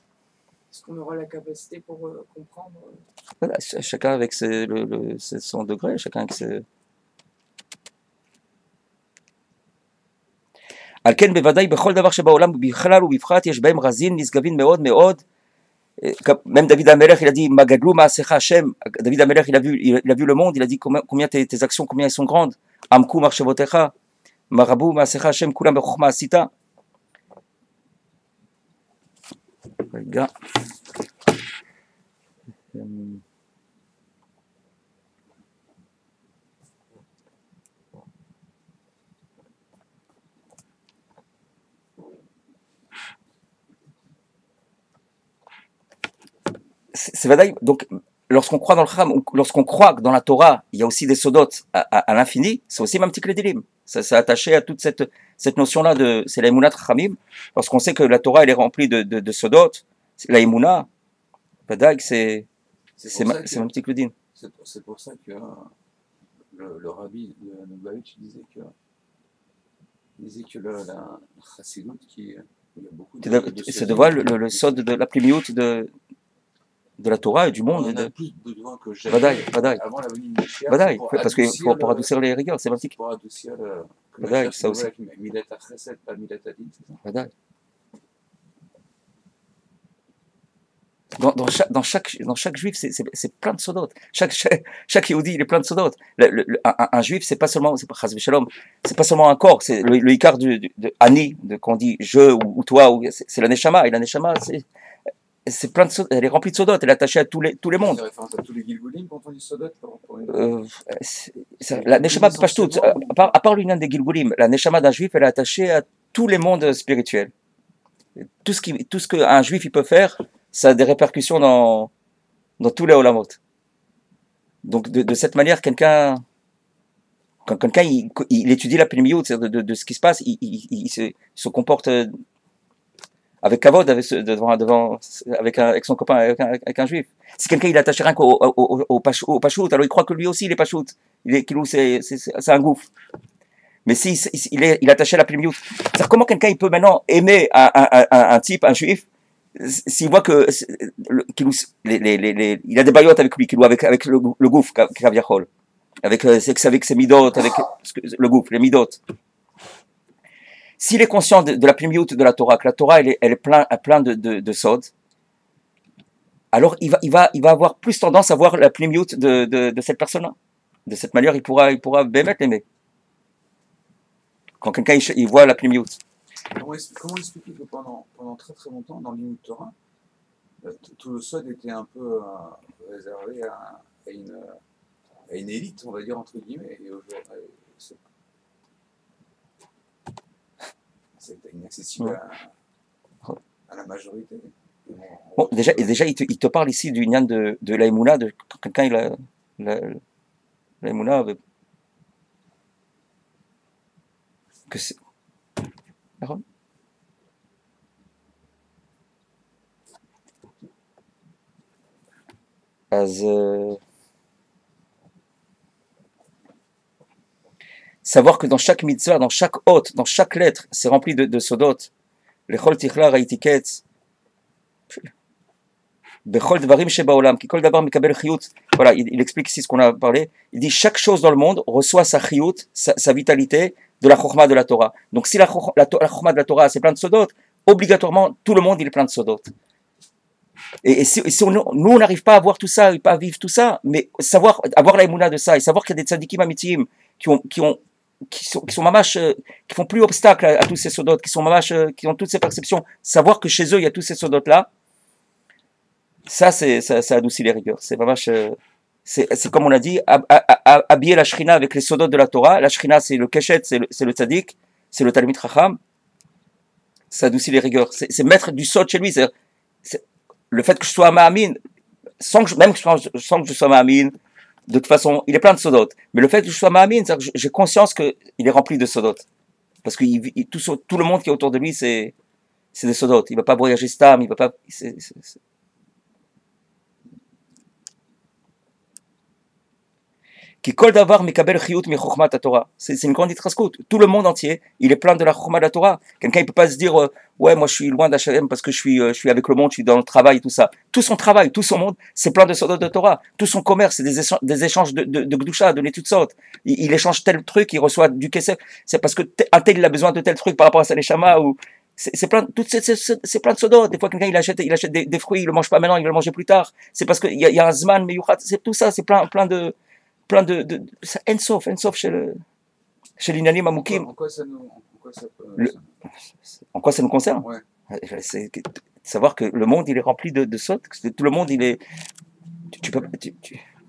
Est-ce qu'on aura la capacité pour comprendre Voilà, chacun avec son degré, chacun avec ses... על כן בוודאי בכל דבר שבעולם בכלל ובפרט יש בהם רזין נשגבים מאוד מאוד. Même David Amelech, il a dit Magadlou Maasecha Hashem. David Amelech, il a vu le monde, il a dit combien tes actions, combien elles sont grandes. Amku marchevotecha. Marabou, Maasecha Hashem, Kulam Bechokma Asita. Regarde. C'est Vadaï, donc lorsqu'on croit dans le Chacham, ou lorsqu'on croit que dans la Torah, il y a aussi des sodotes à l'infini, c'est aussi même petit dilim. Ça c'est attaché à toute cette notion-là de, c'est la Emunat Chachamim. Lorsqu'on sait que la Torah, elle est remplie de sodotes, la Emuna, Badag, c'est même petit dilim. C'est pour ça que le rabbi de Lubavitch disait que la Chassidut, il y a beaucoup c'est de voir le sod de la plumioute de la Torah et du monde. On a plus besoin que jamais avant la venue de Mashiach. Parce que pour adoucir les rigueurs, c'est magique. Pour adoucir le ça aussi. Midat HaChesed, pas Midat Hadin, c'est ça? Dans chaque juif, c'est plein de sodotes. Chaque Yehudi, il est plein de sodotes. Un juif, c'est pas seulement un corps, c'est le Icar de Ani, qu'on dit je ou toi, c'est la Neshama. Et la Neshama, c'est plein de sodotes, elle est remplie de sodotes, elle est attachée à tous les mondes. C'est référence à tous les Gilgulim quand on dit sodotes la Neshama pas tout. À part l'union des Gilgulim, la Neshama d'un juif, elle est attachée à tous les mondes spirituels. Tout ce qu'un juif il peut faire, ça a des répercussions dans tous les olamot. Donc de cette manière, quand quelqu'un il étudie la pnimiout, c'est-à-dire de ce qui se passe, il se comporte avec kavod, avec son copain, avec un juif. Si quelqu'un il est attaché rien au pachout, alors il croit que lui aussi il est pachout, c'est un gouffre. Mais il est attaché à la pnimiout, c'est-à-dire comment quelqu'un il peut maintenant aimer un type, un juif, s'il voit il a des baillottes avec lui, qu'il loue avec le gouffre, avec ses midotes, avec le gouffre, les midotes. S'il est conscient de la pnimiout de la Torah, que la Torah elle est plein de sod, alors il va avoir plus tendance à voir la pnimiout de cette personne-là. De cette manière, il pourra bémet l'aimer. Quand quelqu'un il voit la pnimiout. Comment expliquer que pendant très très longtemps, dans l'Imout Torah, tout le sod était un peu réservé à une élite, on va dire entre guillemets, et aujourd'hui, c'est inaccessible à la majorité. Bon, déjà il te parle ici du nyan de l'Aïmouna, de quand quelqu'un il a l'Aïmouna que c'est. Savoir que dans chaque mitzvah, dans chaque hôte, dans chaque lettre, c'est rempli de sodot. Lechol tichla raïtiketz. Bechol dvarim shebaolam. Kikol davar mikabel chiyut. Voilà, il explique ici ce qu'on a parlé. Il dit chaque chose dans le monde reçoit sa chiyut, sa vitalité de la chokhma de la Torah. Donc si la chokhma de la Torah c'est plein de sodot, obligatoirement tout le monde il est plein de sodot. Et si nous on n'arrive pas à voir tout ça, pas à vivre tout ça, mais avoir la émouna de ça et savoir qu'il y a des tzadikim amitim qui sont mamash, qui font plus obstacle à tous ces sodot, qui sont mamash, qui ont toutes ces perceptions, savoir que chez eux il y a tous ces sodot là, ça adoucit les rigueurs. C'est mamash, c'est comme on a dit, habiller la shrina avec les sodot de la Torah. La shrina c'est le keshet, c'est le tzadik, c'est le talmid chacham. Ça adoucit les rigueurs. C'est mettre du sod chez lui. C'est le fait que je sois un ma'amin, sans que je sois ma'amin, de toute façon, il est plein de sodot. Mais le fait que je sois ma'amin, c'est que j'ai conscience qu'il est rempli de sodot. Parce que tout le monde qui est autour de lui, c'est des sodot. Il ne va pas voyager stam, il va pas. Qui kol davar mikabel chiyut mi chokhmat Torah. C'est une grande itraskout. Tout le monde entier, il est plein de la chokhma de la Torah. Quelqu'un il peut pas se dire ouais moi je suis loin d'Hachem parce que je suis avec le monde, je suis dans le travail tout ça. Tout son travail, tout son monde, c'est plein de sodot de Torah. Tout son commerce, c'est des échanges de gdusha, de toutes sortes. Il échange tel truc, il reçoit du kesef. C'est parce que un tel il a besoin de tel truc par rapport à sa neshama ou c'est plein c'est plein de sodot. Des fois quelqu'un il achète des fruits, il le mange pas maintenant, il va le manger plus tard. C'est parce qu'il y a un zman meyuchat, c'est tout ça, c'est plein de ensof chez l'inanim amoukim. En quoi ça nous concerne? Ouais. C'est savoir que le monde il est rempli de sot, que tout le monde il est. Tu peux.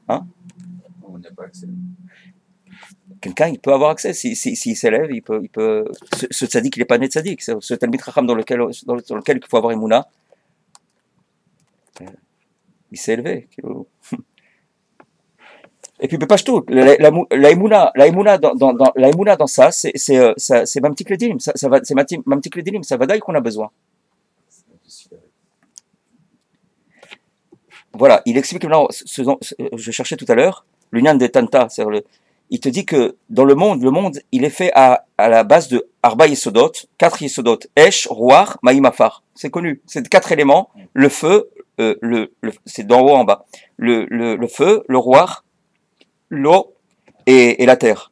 Hein? On n'y a pas accès. Quelqu'un il peut avoir accès s'il s'élève, il peut. Ce tzaddik il n'est pas né tzaddik, c'est ce talmid chacham dans lequel il faut avoir émouna. Il s'est élevé. Et puis Pashtout, la Emouna dans ça, c'est Mamtik Ledinim, c'est Mamtik Ledinim, ça va d'ailleurs qu'on a besoin. Voilà, il explique maintenant, je cherchais tout à l'heure, l'union des Tanta, il te dit que dans le monde, il est fait à la base de Arba Yesodot, 4 Yesodot, Esh, Ruach, Maïm Afar. C'est connu, c'est 4 éléments, le feu, c'est d'en haut en bas, le feu, le Ruach, l'eau et la terre.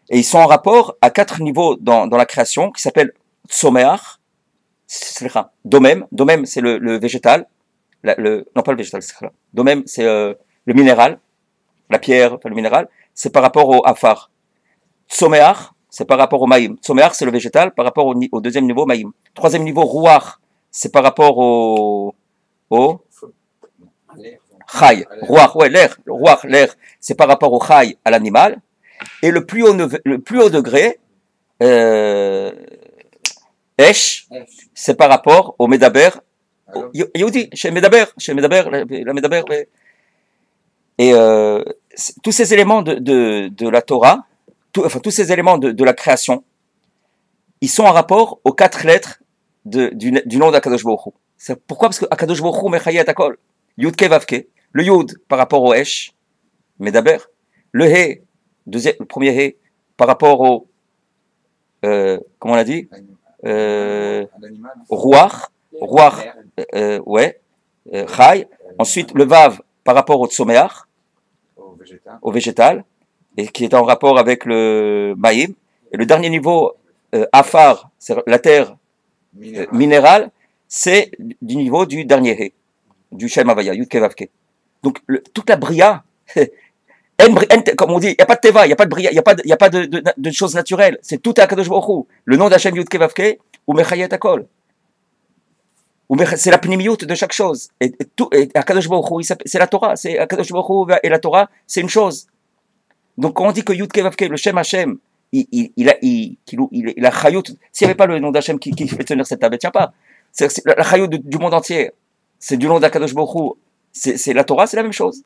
Et ils sont en rapport à 4 niveaux dans la création qui s'appellent Tsomeach, Domem, c'est le végétal, non pas le végétal, Domem c'est le minéral, la pierre, enfin le minéral, c'est par rapport au Afar. Tsomeach, c'est par rapport au Maïm. Tsomeach, c'est le végétal par rapport au deuxième niveau, Maïm. Troisième niveau, Ruach, c'est par rapport au Chai. Ruach, ouais, l'air. Ruach, l'air, c'est par rapport au Chai, à l'animal. Et le plus haut degré, Esh, c'est par rapport au Medaber. Yehudi, chez Medaber, la Medaber. Et tous ces éléments de la Torah, tous ces éléments de la création, ils sont en rapport aux 4 lettres du nom d'Akadosh Baruch Hu. C'est pourquoi? Parce que Akadosh Baruch Hu mechayet hakol. Yud ke vav ke. Le Yud par rapport au Esh, Medaber. Le He, le premier He, par rapport au comment on a dit, au Ruach, ouais, Chai. Ensuite le Vav par rapport au Tsomeach, au végétal, et qui est en rapport avec le Maïm. Et le dernier niveau, Afar, c'est la terre minérale, c'est du niveau du dernier He, du Shem Havaya, Yud Ke Vav Ke. Donc toute la Bria, comme on dit, il n'y a pas de Teva, il n'y a pas de Bria, il n'y a pas de choses naturelles, c'est tout à Kadosh Baruch Hu. Le nom d'Hashem Yud Ke Vav Ke, ou Mechayet Hakol. C'est la pnimiout de chaque chose. Et Akadosh Baruch Hu, c'est la Torah. C'est Akadosh Baruch Hu et la Torah, c'est une chose. Donc quand on dit que Yud Ke Vav Ke, le Shem Hashem, il a Chayut. S'il n'y avait pas le nom d'Hashem qui fait tenir cette table, il ne tient pas. C'est la Chayut du monde entier. C'est du nom d'Akadosh Baruch Hu. C'est la Torah, c'est la même chose.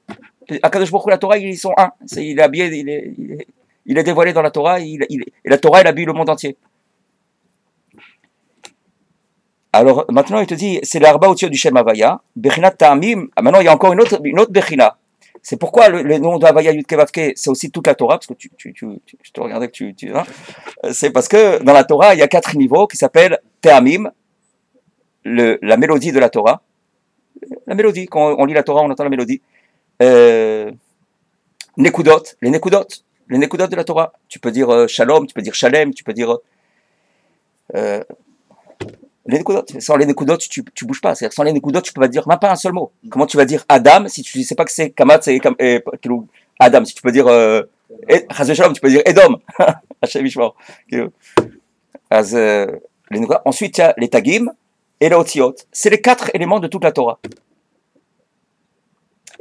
Akadosh Baruch Hu et la Torah, ils sont un. Il est habillé, il est dévoilé dans la Torah. Et la Torah, elle habille le monde entier. Alors maintenant il te dit c'est l'arba au-dessus du Shem Havaya, Bechinat Ta'amim. Maintenant il y a encore une autre Bechina. C'est pourquoi le nom d'Havaya Yud Ke Vav Ke, c'est aussi toute la Torah, parce que je te regardais que hein, c'est parce que dans la Torah il y a 4 niveaux qui s'appellent Ta'amim, la mélodie de la Torah, la mélodie, quand on lit la Torah on entend la mélodie, Nekudot, les Nekudot de la Torah. Tu peux dire Shalom, tu peux dire Shalem, tu peux dire les Nekudot. Sans les Nekudot, tu bouges pas. C'est-à-dire, sans les Nekudot, tu peux pas dire même pas un seul mot. Comment tu vas dire Adam si tu ne sais pas que c'est Kamat, c'est Adam. Si tu peux dire Shalom, tu peux dire Edom. Hashem Yishmor. Ensuite, il y a les Tagim et les Otziot. C'est les 4 éléments de toute la Torah.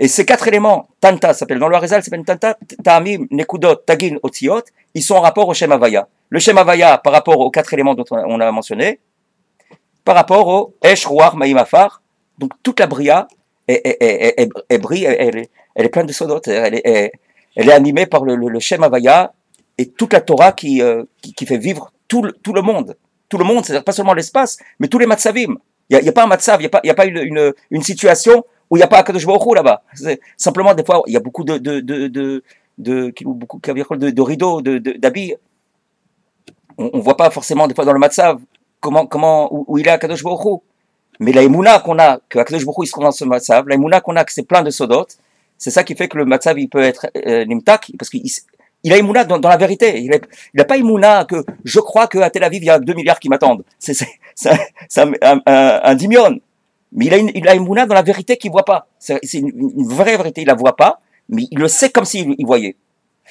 Et ces 4 éléments, Tanta s'appelle, dans le Harizal, s'appelle Tanta, Ta'amim, Nekudot, Tagin, Otziot, ils sont en rapport au Shem Havaya. Le Shem Havaya par rapport aux 4 éléments dont on a mentionné, par rapport au Esh, Ruach, Maïm, Afar. Donc toute la Bria, elle brille, elle est pleine de sodot, elle est animée par le Shem Havaya et toute la Torah qui fait vivre tout le monde. Tout le monde, c'est-à-dire pas seulement l'espace, mais tous les matzavim. Il n'y a pas un matzav, il n'y a pas une situation où il n'y a pas Akadosh Baruch Hu là-bas. Simplement, des fois, il y a beaucoup de rideaux, d'habits. On ne voit pas forcément, des fois, dans le matzav, où il est Akadosh Baruch Hu. Mais la émouna qu'on a, que Akadosh Baruch Hu il se trouve dans ce matzav, la émouna qu'on a, que c'est plein de sodot, c'est ça qui fait que le matzav, il peut être nimtak, parce qu'il a émouna dans la vérité. Il n'a pas émouna que je crois qu'à Tel Aviv, il y a 2 milliards qui m'attendent. C'est un dimion. Mais il a émouna dans la vérité qu'il ne voit pas. C'est une vraie vérité, il ne la voit pas, mais il le sait comme s'il voyait.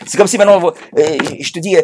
C'est comme si maintenant, je te dis,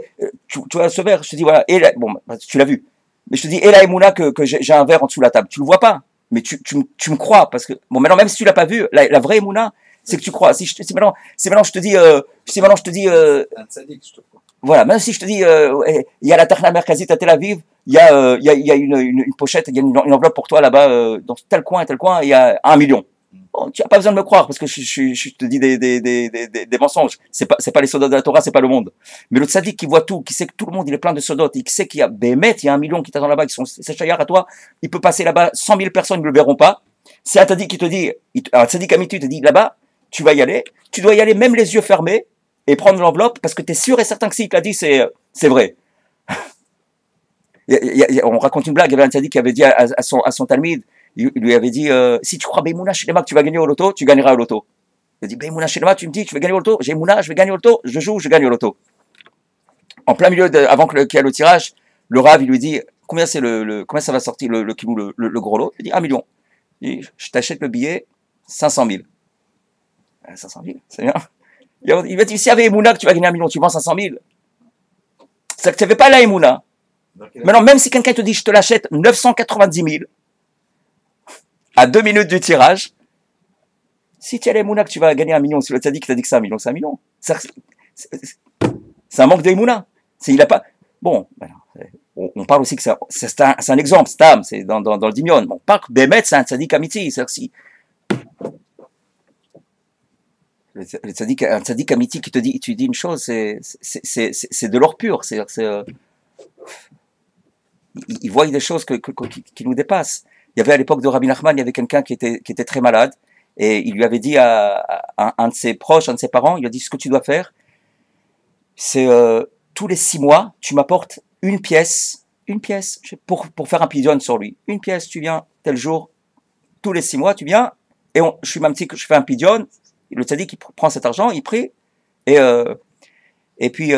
tu as ce verre, je te dis, voilà, bon, tu l'as vu, mais je te dis, et la émouna que j'ai un verre en dessous de la table, tu ne le vois pas, mais tu me crois, parce que, bon, maintenant, même si tu ne l'as pas vu, la vraie émouna, c'est que tu crois. Si maintenant je te dis, un tzaddik, je te crois. Voilà, même si je te dis, il y a la Tachna Merkazit à Tel Aviv, il y a une pochette, il y a une enveloppe pour toi là-bas, dans tel coin, il y a 1 million. Bon, tu n'as pas besoin de me croire parce que je te dis des mensonges. C'est pas les soldats de la Torah, c'est pas le monde. Mais le tzaddik qui voit tout, qui sait que tout le monde il est plein de soldats, et qui sait qu'il y a Bémet, il y a 1 million qui t'attend là-bas, qui sont ces chayars à toi, il peut passer là-bas, 100 000 personnes ne le verront pas. C'est un tzaddik qui te dit, un tzaddik amitié te dit là-bas, tu vas y aller, tu dois y aller même les yeux fermés et prendre l'enveloppe parce que tu es sûr et certain que s'il te l'a dit, c'est vrai. On raconte une blague, il y avait un tzaddik qui avait dit à son talmid, il lui avait dit si tu crois Beimouna Shelema que tu vas gagner au loto, tu gagneras au loto. Il a dit Beimouna Shelema, tu me dis tu vas gagner au loto, j'ai Mouna, je vais gagner au loto, je joue, je gagne au loto. En plein milieu, avant qu'il y ait le tirage, le Rav il lui dit combien ça va sortir le gros lot. Il dit 1 million. Il dit je t'achète le billet 500 000. 500 000, c'est bien. Il va dire si avec Mouna que tu vas gagner 1 million, tu vends 500 000. C'est que tu n'avais pas la Mouna. Maintenant, même si quelqu'un te dit je te l'achète 990 000 à 2 minutes du tirage, si tu as les Mouna que tu vas gagner 1 million, si le tzaddik t'a dit que c'est 1 million, c'est 1 million. C'est un manque de Mouna. Il a pas. Bon, on parle aussi que c'est un exemple, Stam, c'est dans le Dimion. On parle que Bémet, c'est un tzaddik amiti. C'est-à-dire si un tzaddik amiti qui te dit, tu dis une chose, c'est de l'or pur. Il voit des choses qui nous dépassent. Il y avait à l'époque de Rabbi Nachman, il y avait quelqu'un qui était très malade, et il lui avait dit à un de ses proches, un de ses parents, il lui a dit ce que tu dois faire, c'est tous les 6 mois, tu m'apportes une pièce pour faire un pidyon sur lui. Une pièce, tu viens tel jour, tous les 6 mois, tu viens, et je fais un pidyon, le tzaddik il prend cet argent, il prie, et puis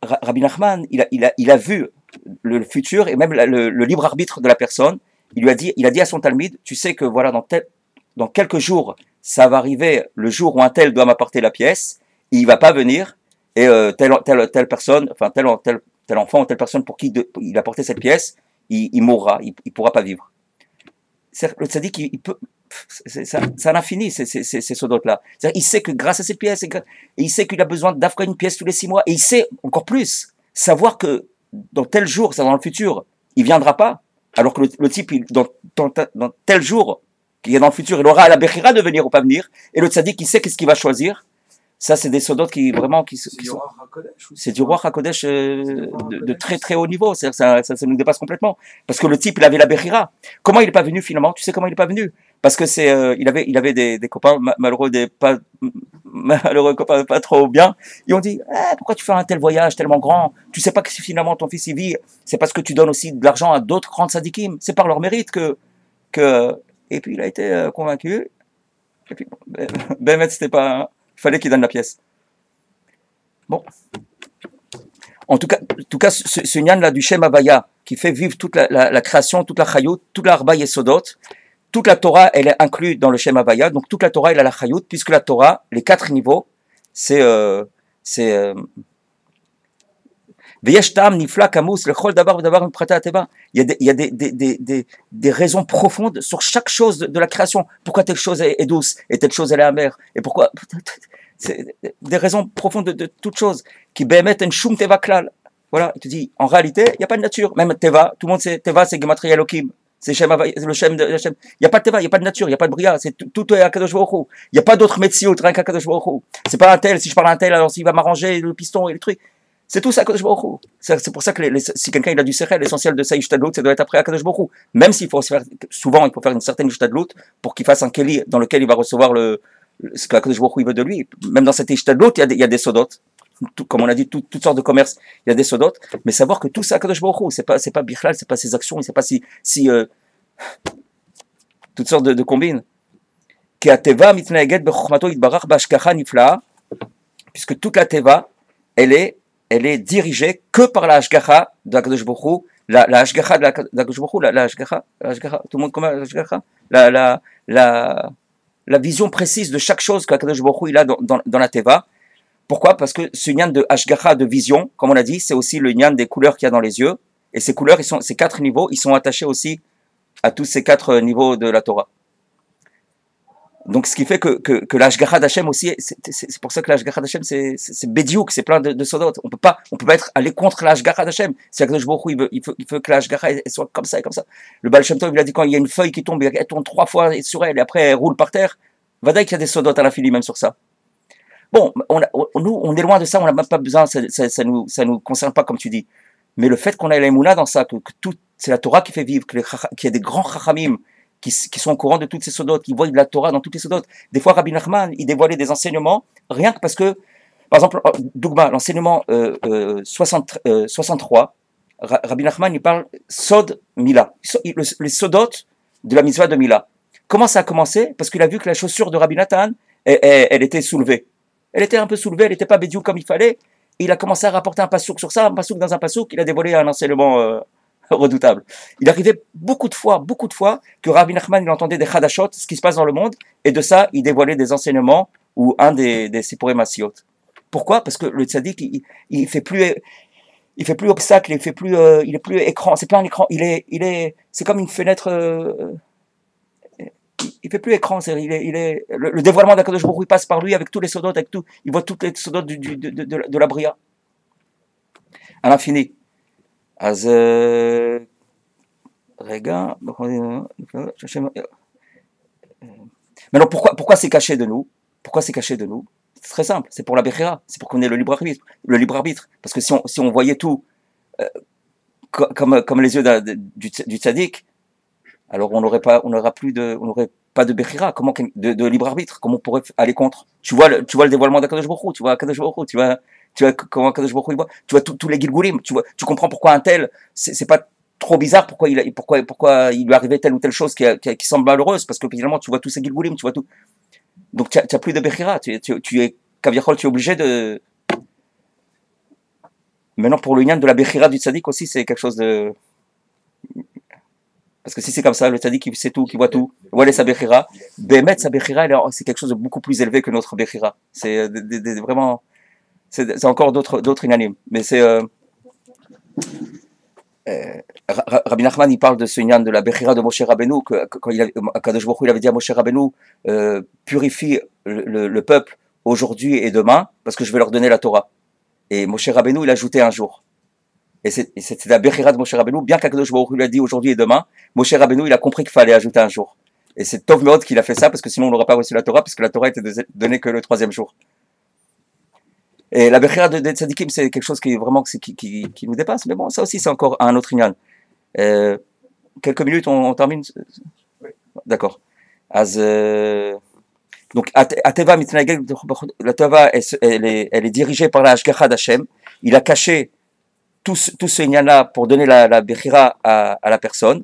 Rabbi Nachman, il a vu le futur et même le libre arbitre de la personne. Il a dit à son talmid, tu sais que voilà dans quelques jours, ça va arriver le jour où un tel doit m'apporter la pièce, il va pas venir et telle personne, enfin tel enfant ou telle personne pour qui il a porté cette pièce, il mourra, il pourra pas vivre. Le tzaddik il peut, c'est un infini ces sodotes là. Il sait que grâce à cette pièce, et il sait qu'il a besoin d'afka une pièce tous les 6 mois et il sait encore plus savoir que dans tel jour, c'est dans le futur, il viendra pas. Alors que le type, dans tel jour, qui est dans le futur, il aura la bechira de venir ou pas venir, et le tzaddik, il sait qu'est-ce qu'il va choisir. Ça, c'est des sodotes qui vraiment... C'est du roi HaKodesh de très très haut niveau, ça nous dépasse complètement. Parce que le type, il avait la bechira. Comment il n'est pas venu finalement? Tu sais comment il n'est pas venu? Parce que il avait des copains malheureux copains pas trop bien. Ils ont dit pourquoi tu fais un tel voyage tellement grand? Tu sais pas que si finalement ton fils y vit, c'est parce que tu donnes aussi de l'argent à d'autres grands tzadikim. C'est par leur mérite que et puis il a été convaincu. Et puis Bémet, c'était pas, il fallait qu'il donne la pièce. Bon. En tout cas, ce nyan là du Shem Havaya qui fait vivre toute la création, toute la chayut, toute la arba yesodot. Toute la Torah, elle est inclue dans le Shem Havaya, donc toute la Torah, elle a la chayut, puisque la Torah, les 4 niveaux, c'est Veyesh ta'am nifla kamus lechol davar v'davar miprata ateva. Il y a des raisons profondes sur chaque chose de la création. Pourquoi telle chose est douce et telle chose elle est amère, et pourquoi c'est des raisons profondes de toute chose. Qui behemet en shum teva klal. Voilà, il te dit en réalité, il n'y a pas de nature. Même teva, tout le monde sait teva, c'est gematria elokim. C'est le Shem de Shem. Il n'y a pas de teva, il n'y a pas de nature, il n'y a pas de bria, tout est Akadosh Baruch Hu. Il n'y a pas d'autre médecine, rien qu'Akadosh Baruch Hu. C'est pas un tel, si je parle à un tel, alors s'il va m'arranger le piston et le truc. C'est tout ça Akadosh Baruch Hu. C'est pour ça que si quelqu'un il a du sechel, l'essentiel de sa ishtadlut, ça doit être après Akadosh Baruch Hu. Même s'il faut se faire, souvent il faut faire une certaine ishtadlut pour qu'il fasse un keli dans lequel il va recevoir ce que Akadosh Baruch Hu veut de lui. Même dans cette ishtadlut, il y a des sodotes. Comme on a dit, toutes sortes de commerces, il y a des sodotes, mais savoir que tout ça Akadosh Baruch Hu, c'est pas bichlal, c'est pas ses actions, c'est pas si toutes sortes de combines. Puisque toute la teva, elle est dirigée que par la hashgacha de Akadosh Baruch Hu, la hashgacha de Akadosh Baruch Hu, la hashgacha, tout le monde connaît la hashgacha, la vision précise de chaque chose qu'Akadosh Baruch Hu il a dans la teva. Pourquoi? Parce que ce nyan de hashgacha, de vision, comme on a dit, c'est aussi le nyan des couleurs qu'il y a dans les yeux, et ces couleurs, ces 4 niveaux, ils sont attachés aussi à tous ces 4 niveaux de la Torah. Donc, ce qui fait que l'Ashgacha d'Hachem aussi, c'est pour ça que l'Ashgacha d'Hachem, c'est Bédiouk, c'est plein de sodot. On peut pas être allé contre l'Ashgacha d'Hachem. C'est que il faut que l'Ashgacha soit comme ça et comme ça. Le Baal Shem Tov, il a dit quand il y a une feuille qui tombe, elle tourne 3 fois sur elle et après elle roule par terre. Vadaï qu'il y a des sodot à l'infini même sur ça. Bon, nous, on est loin de ça, on n'a même pas besoin, ça nous concerne pas comme tu dis. Mais le fait qu'on ait l'émouna dans ça, que tout, c'est la Torah qui fait vivre, qu'il y a des grands chachamim qui sont au courant de toutes ces sodotes, qui voient de la Torah dans toutes les sodotes. Des fois, Rabbi Nachman, il dévoilait des enseignements, rien que parce que, par exemple, Dougma, l'enseignement 63, Rabbi Nachman, il parle Sod Mila, les sodotes de la mitzvah de Mila. Comment ça a commencé? Parce qu'il a vu que la chaussure de Rabbi Nathan, elle était soulevée. Elle était un peu soulevée, elle n'était pas bédiou comme il fallait. Et il a commencé à rapporter un pasouk sur ça, un pasouk dans un pasouk, il a dévoilé un enseignement redoutable. Il arrivait beaucoup de fois, que Rabbi Nachman, il entendait des chadashot, ce qui se passe dans le monde, et de ça, il dévoilait des enseignements ou un des Sipurei Masiot. Pourquoi? Parce que le tzaddik, il fait plus obstacle, il est plus écran, c'est pas un écran, c'est comme une fenêtre, il fait plus écran, le dévoilement d'Akadosh Baruch Hu, il passe par lui avec tous les sodotes, avec tout, il voit toutes les sodotes de la Bria. À l'infini. Maintenant, pourquoi c'est caché de nous? Pourquoi c'est caché de nous? C'est très simple, c'est pour la Bechira, c'est pour qu'on ait le libre arbitre. Parce que si on voyait tout comme les yeux du tzaddik, alors on n'aurait pas de Bechira, de libre arbitre, comment on pourrait aller contre? Tu vois le dévoilement d'Akadosh Baruch Hu, tu vois Akadosh Baruch Hu, tu vois comment Akadosh Baruch Hu voit, tu vois tous les Gilgulim, tu comprends pourquoi un tel, c'est pas trop bizarre, pourquoi il lui arrivait telle ou telle chose qui semble malheureuse, parce que finalement tu vois tous ces Gilgulim, tu vois tout. Donc tu n'as plus de Bechira, tu es Kaviachol, tu es obligé de. Maintenant pour le lien de la Bechira du tzaddik aussi, c'est quelque chose de. Parce que si c'est comme ça, le tzaddik qui sait tout, qui voit tout, voilà sa Bechira. Bémet, sa Bechira, c'est quelque chose de beaucoup plus élevé que notre Bechira. C'est vraiment. C'est encore d'autres inanimes. Mais c'est. Rabbi Nachman, il parle de ce inyan de la Bechira de Moshe Rabbeinu, quand Akadosh Baruch Hu, il avait dit à Moshe Rabbeinu, purifie le peuple aujourd'hui et demain, parce que je vais leur donner la Torah. Et Moshe Rabbeinu, il a ajouté un jour. Et c'était la Bechira de Moshe Rabbeinu, bien qu'Akadosh Baruch Hu lui a dit aujourd'hui et demain, Moshe Rabbeinu, il a compris qu'il fallait ajouter un jour. Et c'est Tov Meod qu'il a fait ça, parce que sinon on n'aurait pas reçu la Torah, parce que la Torah était donnée que le 3e jour. Et la Bechira de Tzadikim, c'est quelque chose qui vraiment qui nous dépasse. Mais bon, ça aussi, c'est encore un autre inyan. Quelques minutes, on termine. D'accord. Donc, Ateva Mitnagel, la Teva, elle est dirigée par la Hashgacha d'Hachem. Il a caché tout ce inyan-là pour donner la Bechira à la personne.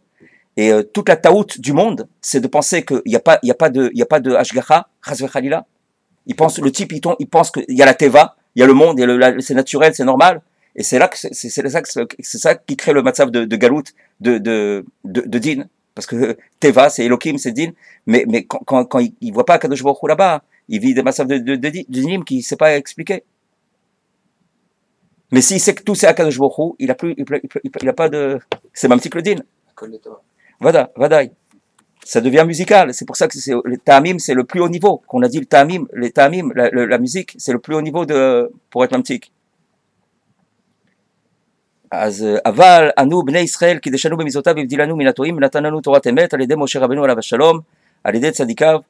Et toute la taout du monde, c'est de penser qu'il n'y a pas de Hashgacha, Chas v'Chalila. Le type, il pense qu'il y a la Teva, il y a le monde, c'est naturel, c'est normal. Et c'est ça qui crée le matzav de Galout, de Din. Parce que Teva, c'est Elohim, c'est Din. Mais quand il ne voit pas Kadosh Baruch Hu là-bas, il vit des matzav de Dinim qui ne sait pas expliquer. Mais s'il sait que tout c'est Akadosh Baruch Hu, il a pas de. C'est même petit que le Din. Vadaï. Ça devient musical. C'est pour ça que le ta'amim, c'est le plus haut niveau. Qu'on a dit le ta'amim, la musique, c'est le plus haut niveau pour être mamtik. אבל אנו בני ישראל קידשנו במצוותיו והבדילנו מן הטועים ונתן לנו תורת אמת על ידי משה רבנו עליו השלום, על ידי צדיקיו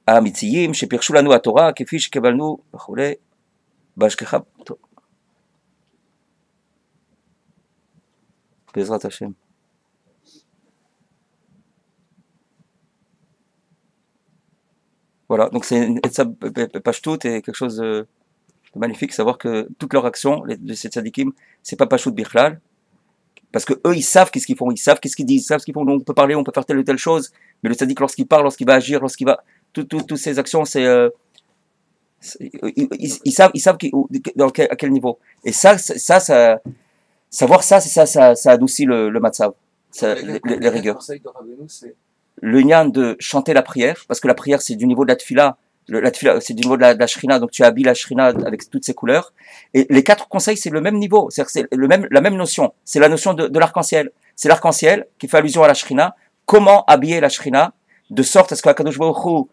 האמיציים שפירשו לנו התורה כפי שקיבלנו וכולי בהשגחה. בעזרת השם. Voilà, donc c'est une pashtout et quelque chose de magnifique, savoir que toutes leurs actions de ces tzadikim, c'est pas pashtout bichlal, parce que eux ils savent qu'est-ce qu'ils font, ils savent qu'est-ce qu'ils disent, ils savent ce qu'ils font. Donc on peut parler, on peut faire telle ou telle chose, mais le tzadik lorsqu'il parle, lorsqu'il va agir, lorsqu'il va, toutes ces actions, c'est ils savent à quel niveau. Et savoir ça, ça adoucit le matzav, les rigueurs. Le lien de chanter la prière, parce que la prière c'est du niveau de la tfila, c'est du niveau de la shrina, donc tu habilles la shrina avec toutes ses couleurs. Et les 4 conseils c'est le même niveau, c'est la même notion, c'est la notion de l'arc-en-ciel. C'est l'arc-en-ciel qui fait allusion à la shrina, comment habiller la shrina, de sorte à ce qu'Akadosh Baruch Hu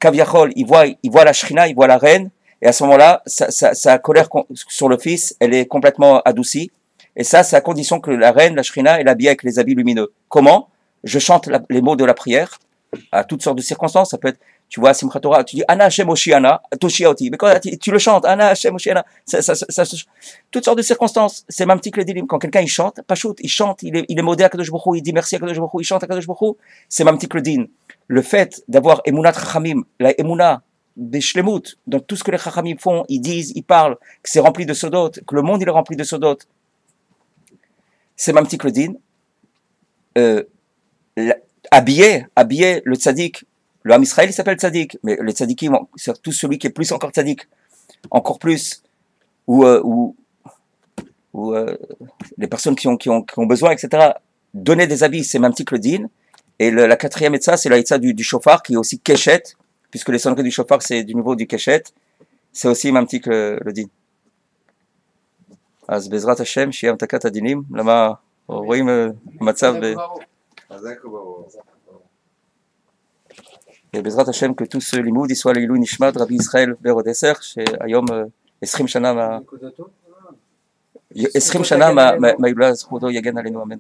Kaviachol, il voit la Shrina, il voit la reine, et à ce moment-là, sa colère sur le fils, elle est complètement adoucie. Et ça, c'est à condition que la reine, la Shrina, elle l'habille avec les habits lumineux. Comment? Je chante les mots de la prière à toutes sortes de circonstances. Ça peut être, tu vois, Simchat Torah, tu dis Ana Hashem Oshiana, Toshiaoti. Mais quand tu le chantes, Ana Hashem Oshiana, toutes sortes de circonstances. C'est même petit que le dilim. Quand quelqu'un il chante, Pachout, il chante, il est modé à Kadosh Baruch Hu, il dit merci à Kadosh Baruch Hu, il chante à Kadosh Baruch Hu, c'est même petit que le din. Le fait d'avoir Emunat Chachamim, la Emuna, des Shlemut, dans tout ce que les Chachamim font, ils disent, ils parlent, que c'est rempli de Sodot, que le monde il est rempli de Sodot, c'est même petit que le din. Habiller le tzaddik, le Ham Israël il s'appelle tzaddik, mais les tzaddikim, surtout celui qui est plus encore tzaddik, encore plus, ou les personnes qui ont besoin, etc. Donner des habits, c'est même petit que le din. Et la quatrième etza, c'est la etza du shofar, qui est aussi keshet, puisque les sonneries du shofar, c'est du niveau du keshet, c'est aussi même petit que le din. אז בעזרת השם, שיהיה המתקת הדינים, למה רואים מצב בעזרת השם, que tout ce לימוד יסוע לעילוי נשמת רבי ישראל בר אודסר, שהיום 20 שנה 20 שנה מההילולה, זכותו יגן עלינו, אמן.